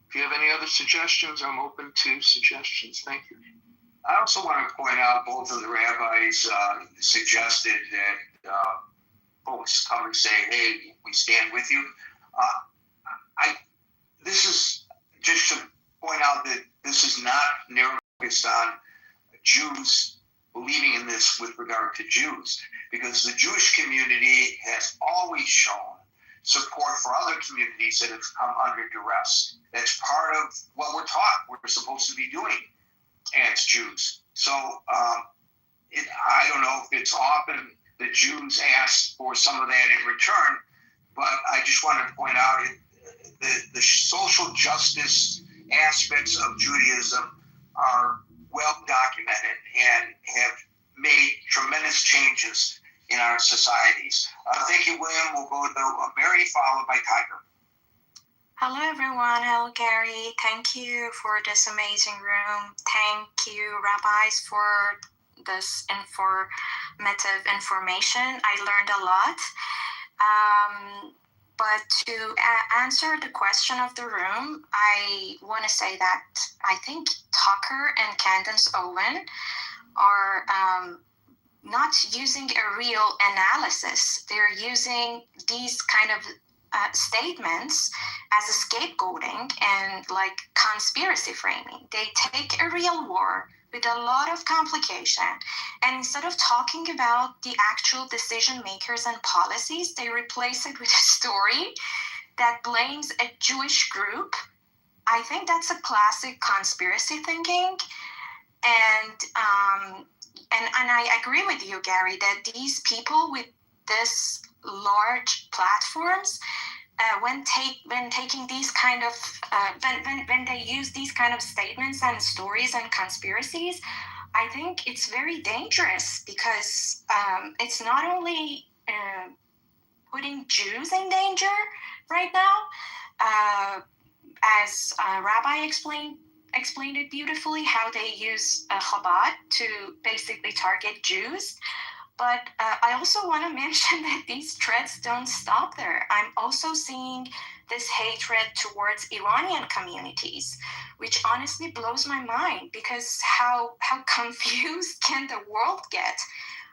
If you have any other suggestions, I'm open to suggestions. Thank you. I also want to point out both of the rabbis suggested that folks come and say, hey, we stand with you. This is just to point out that this is not narrowly focused on Jews believing in this with regard to Jews, because the Jewish community has always shown support for other communities that have come under duress. That's part of what we're taught we're supposed to be doing as Jews. So I don't know if it's often the Jews ask for some of that in return, but I just wanted to point out the social justice aspects of Judaism are well documented and have made tremendous changes in our societies. Thank you, William. We'll go to Mary, followed by Tiger. Hello, everyone. Hello, Gary. Thank you for this amazing room. Thank you, rabbis, for this informative information. I learned a lot. But to answer the question of the room, I want to say that I think Tucker and Candace Owen are not using a real analysis. They're using these kind of statements as a scapegoating and like conspiracy framing. They take a real war with a lot of complication, and instead of talking about the actual decision makers and policies, they replace it with a story that blames a Jewish group. I think that's a classic conspiracy thinking, and I agree with you, Gary, that these people with this large platforms, when taking these kind of when they use these kind of statements and stories and conspiracies, I think it's very dangerous, because it's not only putting Jews in danger right now, as Rabbi explained it beautifully, how they use Chabad to basically target Jews. But I also want to mention that these threats don't stop there. I'm also seeing this hatred towards Iranian communities, which honestly blows my mind, because how confused can the world get?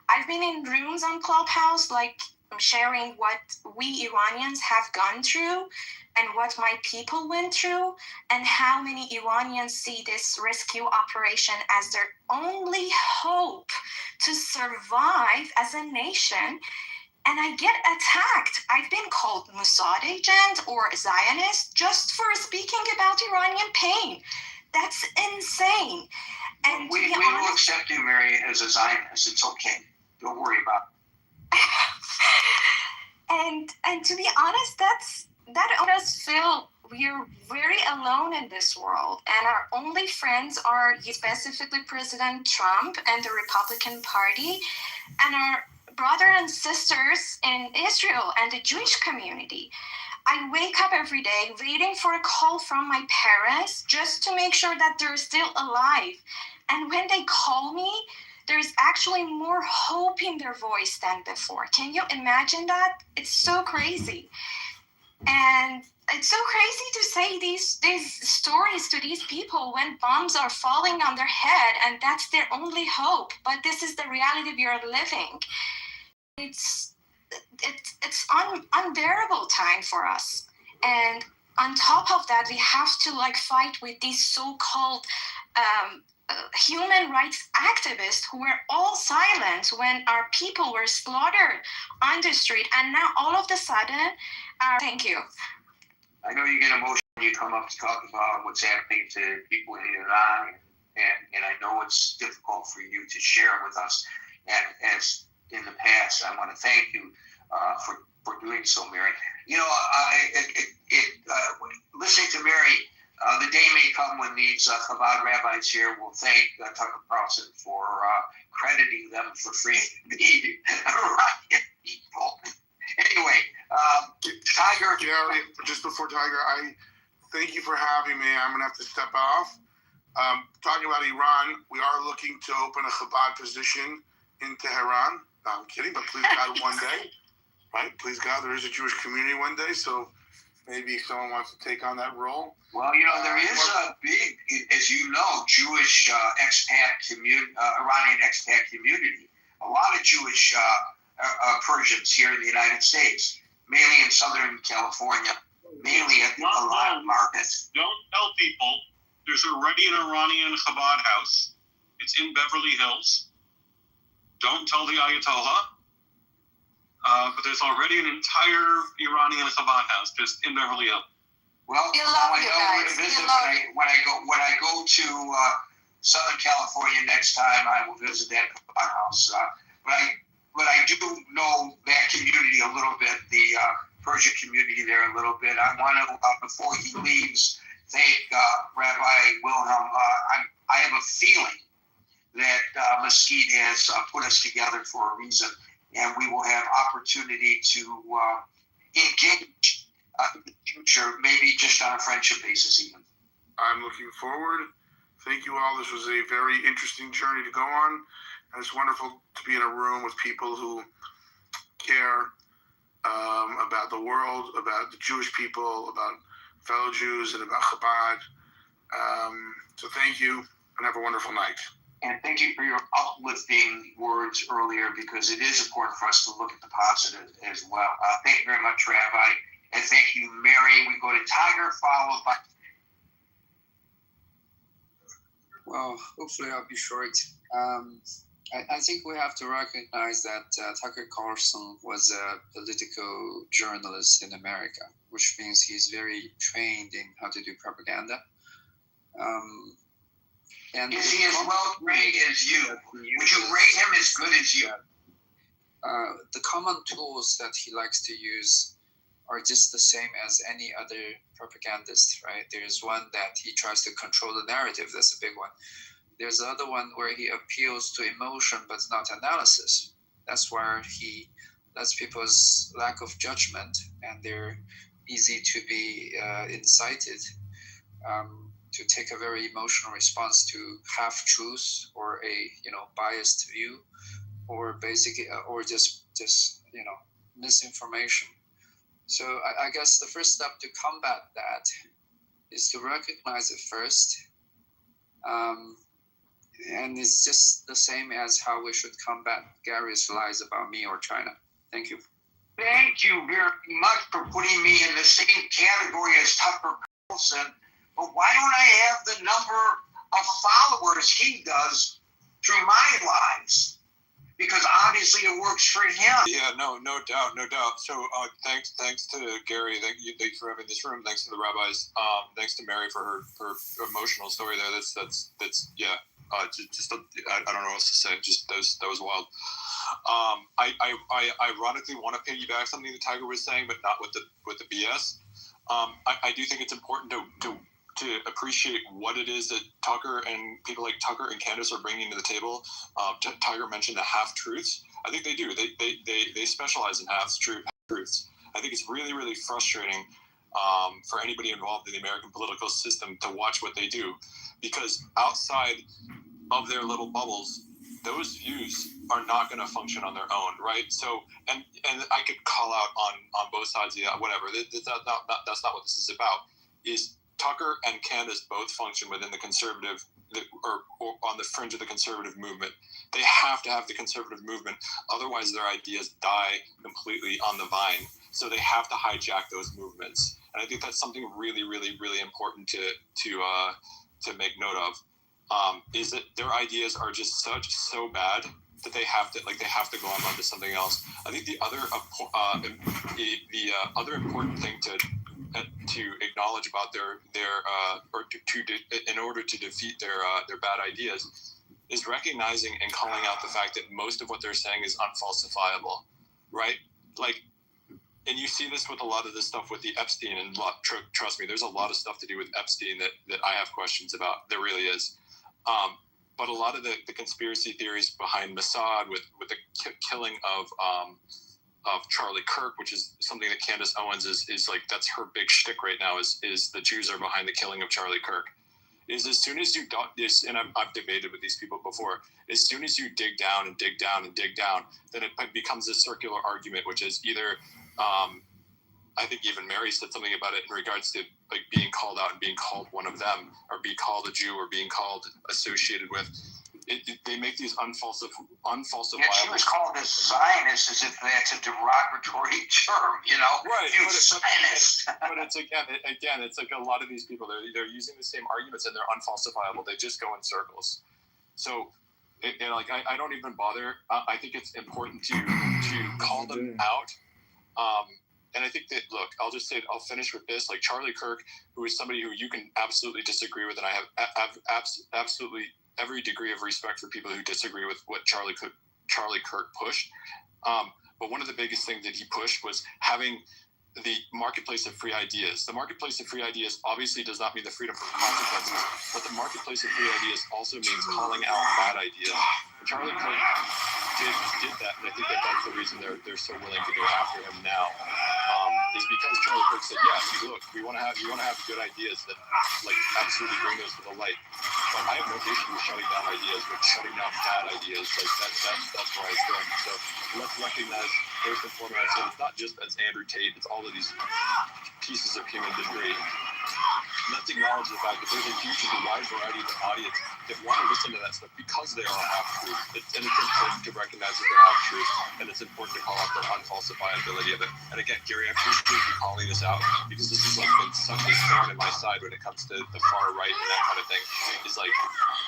I've been in rooms on Clubhouse, like sharing what we Iranians have gone through and what my people went through, and how many Iranians see this rescue operation as their only hope to survive as a nation. And I get attacked. I've been called Mossad agent or Zionist just for speaking about Iranian pain. That's insane. And we will accept you, Mary, as a Zionist. It's okay. Don't worry about it. And to be honest, that made us feel we're very alone in this world, and our only friends are specifically President Trump and the Republican Party, and our brothers and sisters in Israel and the Jewish community. I wake up every day waiting for a call from my parents just to make sure that they're still alive. And when they call me, there's actually more hope in their voice than before. Can you imagine that? It's so crazy. And it's so crazy to say these stories to these people when bombs are falling on their head and that's their only hope. But this is the reality we are living. It's unbearable time for us. And on top of that, we have to like fight with these so-called human rights activists who were all silent when our people were slaughtered on the street, and now all of a sudden, thank you. I know you get emotional when you come up to talk about what's happening to people in Iran, and I know it's difficult for you to share with us. And as in the past, I want to thank you for doing so, Mary. You know, listening to Mary, the day may come when these Chabad rabbis here will thank Tucker Carlson for crediting them for freeing the Iranian people. Anyway, Tiger. Gary, just before Tiger, I thank you for having me. I'm going to have to step off. Talking about Iran, we are looking to open a Chabad position in Tehran. No, I'm kidding, but please God, one day, right? Please God, there is a Jewish community one day, so maybe someone wants to take on that role. Well, you know, there is a big, as you know, Jewish expat community, Iranian expat community. A lot of Jewish Persians here in the United States, mainly in Southern California, mainly at the Alon market. Don't tell people there's already an Iranian Chabad house. It's in Beverly Hills. Don't tell the Ayatollah. But there's already an entire Iranian Chabad house just in Beverly Hills. Well, now I know where to visit when I go to Southern California next time. I will visit that Chabad house. But I do know that community a little bit, the Persia community there a little bit. I want to, before he leaves, thank Rabbi Wilhelm. I have a feeling that Mesquite has put us together for a reason, and we will have opportunity to engage in the future, maybe just on a friendship basis even. I'm looking forward. Thank you all. This was a very interesting journey to go on. And it's wonderful to be in a room with people who care about the world, about the Jewish people, about fellow Jews, and about Chabad. So thank you, and have a wonderful night. And thank you for your uplifting words earlier, because it is important for us to look at the positive as well. Thank you very much, Rabbi. And thank you, Mary. We go to Tiger, followed by... Well, hopefully I'll be short. I think we have to recognize that Tucker Carlson was a political journalist in America, which means he's very trained in how to do propaganda. And is he as well trained as you? Would you rate him as good as you? The common tools that he likes to use are just the same as any other propagandist, right? There's one that he tries to control the narrative. That's a big one. There's another one where he appeals to emotion but not analysis. That's where he lets people's lack of judgment, and they're easy to be incited to take a very emotional response to half-truths or a biased view, or basically or just misinformation. So I guess the first step to combat that is to recognize it first. And it's just the same as how we should combat Gary's lies about me or China. Thank you. Thank you very much for putting me in the same category as Tucker Carlson. But why don't I have the number of followers he does through my lives? Because obviously it works for him. Yeah, no doubt. So thanks to Gary. Thank you for having this room. Thanks to the rabbis. Thanks to Mary for her emotional story there. That's yeah. I don't know what else to say. Just that was wild. I ironically want to piggyback something that Tiger was saying, but not with the BS. I do think it's important to appreciate what it is that Tucker and people like Tucker and Candace are bringing to the table. Tiger mentioned the half truths. I think they do. They specialize in half truths. I think it's really, really frustrating for anybody involved in the American political system to watch what they do, because outside of their little bubbles, those views are not going to function on their own, right? So, and I could call out on both sides of whatever. That's not what this is about. Is Tucker and Candace both function within the conservative, or on the fringe of the conservative movement. They have to have the conservative movement, otherwise their ideas die completely on the vine. So they have to hijack those movements, and I think that's something really, really, really important to make note of. Is that their ideas are just so bad that they have to go on to something else. I think the other important thing to acknowledge about in order to defeat their bad ideas is recognizing and calling out the fact that most of what they're saying is unfalsifiable, right? Like, and you see this with a lot of this stuff with the Epstein, and trust me, there's a lot of stuff to do with Epstein that I have questions about. There really is. But a lot of the conspiracy theories behind Mossad with the killing of Charlie Kirk, which is something that Candace Owens is like, that's her big shtick right now, is the Jews are behind the killing of Charlie Kirk. Is as soon as you don't, and I've debated with these people before, as soon as you dig down and dig down and dig down, then it becomes a circular argument, which is either, I think even Mary said something about it in regards to like being called out and being called one of them, or being called a Jew, or being called associated with. They make these unfalsifiable. Yeah, she was called a Zionist as if that's a derogatory term, you know. Right. You Zionist. But it's again, it's like a lot of these people. They're using the same arguments and they're unfalsifiable. They just go in circles. So, I don't even bother. I think it's important to call them out. And I think that, look, I'll finish with this. Like Charlie Kirk, who is somebody who you can absolutely disagree with, and I have absolutely every degree of respect for people who disagree with what Charlie Kirk pushed. But one of the biggest things that he pushed was having the marketplace of free ideas. The marketplace of free ideas obviously does not mean the freedom from consequences, but the marketplace of free ideas also means calling out bad ideas. And Charlie Kirk did that, and I think that's the reason they're so willing to go after him now. Is because Charlie Kirk said, yes, look, you want to have good ideas that like absolutely bring those to the light. But I have no issue with shutting down ideas, with shutting down bad ideas. Like that's where I stand. So let's recognize first and foremost, it's not just as Andrew Tate, it's all of these pieces of human debris. Let's acknowledge the fact that there's a huge wide variety of the audience that want to listen to that stuff because they are half-truth. And it's important to recognize that they're half-truth, and it's important to call out the unfalsifiability of it. And again, Gary, I appreciate you calling this out, because this has like been such a thorn in my side when it comes to the far right and that kind of thing. Is like,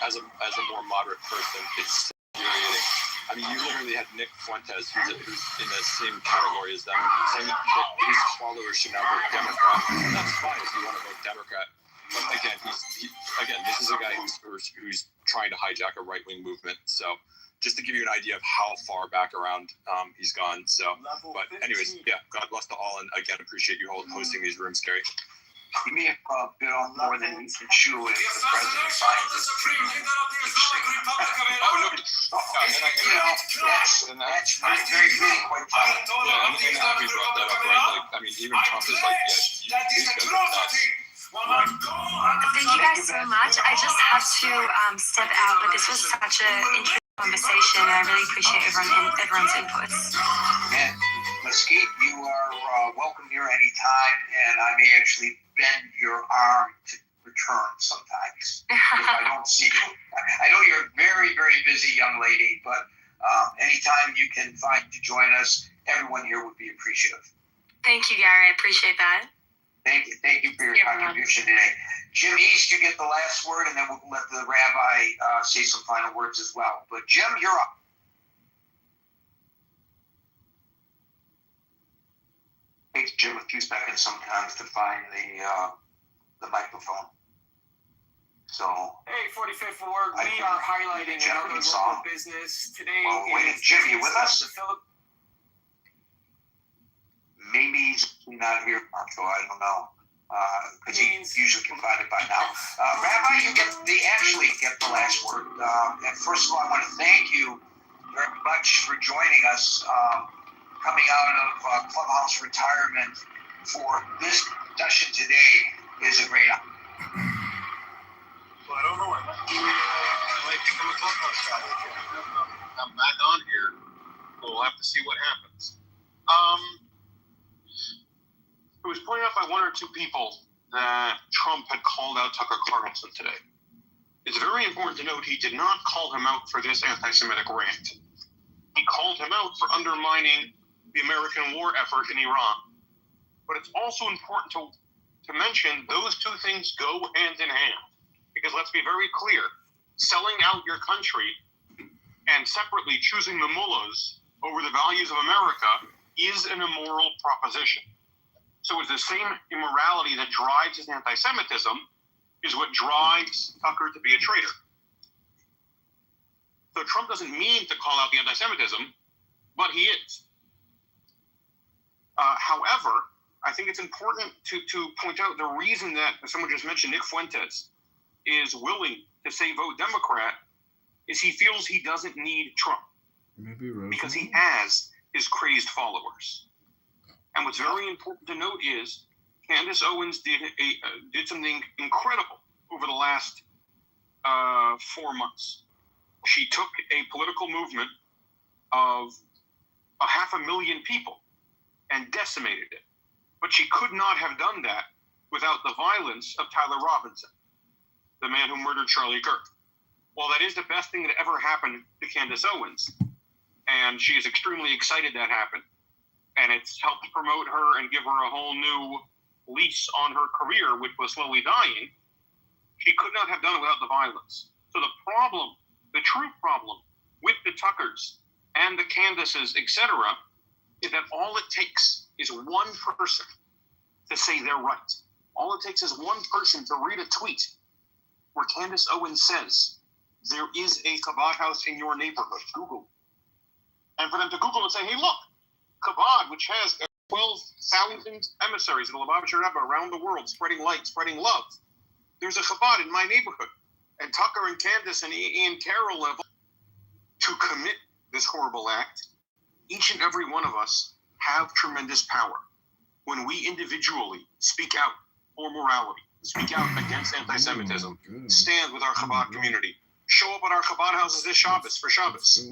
as a more moderate person, it's infuriating. I mean, you literally had Nick Fuentes, who's in the same category as them, saying that his followers should now vote Democrat. And that's fine if you want to vote Democrat. But again, this is a guy who's trying to hijack a right-wing movement. So just to give you an idea of how far back around he's gone. So, but anyways, yeah, God bless to all, and again, appreciate you hosting these rooms, Gary. He may have bill more than he can chew if the president signs it. That's very good. Yeah, and Abby brought that up, right? Like, I mean, even Trump is like, yeah, these guys are nuts. Thank you guys so much. I just have to step out, but this was such an interesting conversation. I really appreciate everyone's inputs. And Mesquite, you are welcome here anytime, and I may actually bend your arm to return sometimes if I don't see you. I know you're a very, very busy young lady, but anytime you can find to join us, everyone here would be appreciative. Thank you, Gary. I appreciate that. Thank you for your contribution today. Jim East, you get the last word, and then we'll let the rabbi say some final words as well. But Jim, you're up. Takes Jim a few seconds sometimes to find the microphone. So. Hey, 45th Ward, we are highlighting another local business today. Well, wait, Jim, you with us? Maybe he's not here, Marco. I don't know. Because he's usually confided by now. Rabbi, you actually get the last word. And first of all, I want to thank you very much for joining us. coming out of Clubhouse retirement for this session today is a great option. Well, I don't know. I might become a Clubhouse guy. I'm back on here. We'll have to see what happens. It was pointed out by one or two people that Trump had called out Tucker Carlson today. It's very important to note he did not call him out for this anti-Semitic rant. He called him out for undermining the American war effort in Iran. But it's also important to mention those two things go hand in hand. Because let's be very clear, selling out your country and separately choosing the mullahs over the values of America is an immoral proposition. So it's the same immorality that drives his anti-Semitism is what drives Tucker to be a traitor. So Trump doesn't mean to call out the anti-Semitism, but he is. However, I think it's important to point out the reason that someone just mentioned, Nick Fuentes, is willing to say vote Democrat is he feels he doesn't need Trump. Maybe Rosen? Because he has his crazed followers. And what's very important to note is Candace Owens did something incredible over the last 4 months. She took a political movement of 500,000 people and decimated it. But she could not have done that without the violence of Tyler Robinson, the man who murdered Charlie Kirk. Well, that is the best thing that ever happened to Candace Owens. And she is extremely excited that happened. And it's helped promote her and give her a whole new lease on her career, which was slowly dying. She could not have done it without the violence. So the problem, the true problem with the Tuckers and the Candaces, etc., is that all it takes is one person to say they're right. All it takes is one person to read a tweet where Candace Owens says, there is a Chabad house in your neighborhood. Google. And for them to Google and say, hey, look, Chabad, which has 12,000 emissaries of the Lubavitcher Rebbe around the world, spreading light, spreading love. There's a Chabad in my neighborhood. And Tucker and Candace and Ian Carroll have to commit this horrible act. Each and every one of us have tremendous power. When we individually speak out for morality, speak out against anti-Semitism, stand with our Chabad community, show up at our Chabad houses this Shabbos for Shabbos.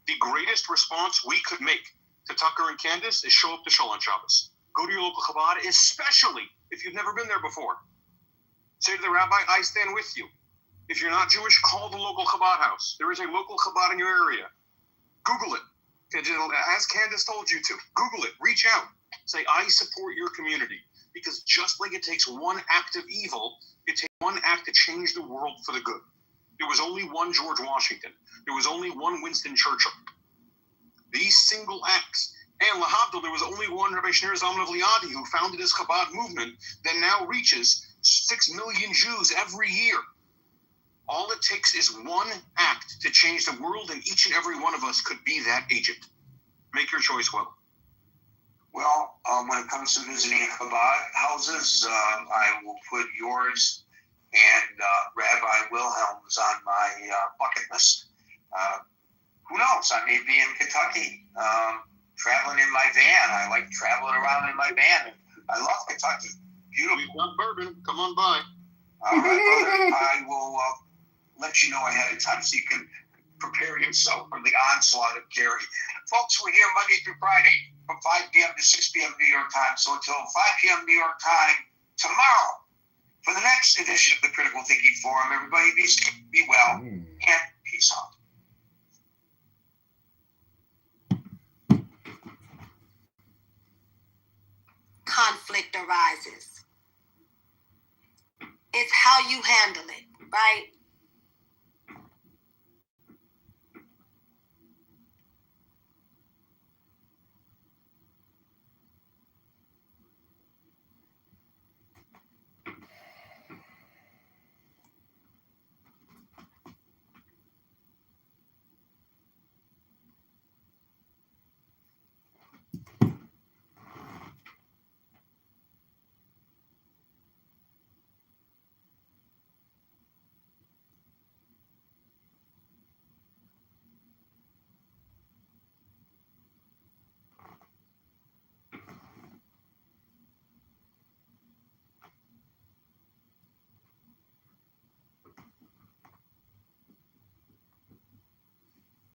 The greatest response we could make to Tucker and Candace is show up to Shul on Shabbos. Go to your local Chabad, especially if you've never been there before. Say to the rabbi, I stand with you. If you're not Jewish, call the local Chabad house. There is a local Chabad in your area. Google it. As Candace told you to. Google it. Reach out. Say, I support your community. Because just like it takes one act of evil, it takes one act to change the world for the good. There was only one George Washington. There was only one Winston Churchill. These single acts. And lahavdil, there was only one Rabbi Shneur Zalman of Liadi who founded this Chabad movement that now reaches 6 million Jews every year. All it takes is one act to change the world, and each and every one of us could be that agent. Make your choice well. Well, when it comes to visiting Chabad houses, I will put yours and Rabbi Wilhelm's on my bucket list. Who knows? I may be in Kentucky, traveling in my van. I like traveling around in my van. I love Kentucky. Beautiful. We've got bourbon. Come on by. All right, brother. I will let you know ahead of time so you can prepare yourself for the onslaught of Gary. Folks, we're here Monday through Friday from 5 p.m. to 6 p.m. New York time. So until 5 p.m. New York time tomorrow for the next edition of the Critical Thinking Forum. Everybody be safe, be well, and peace out. Conflict arises. It's how you handle it, right?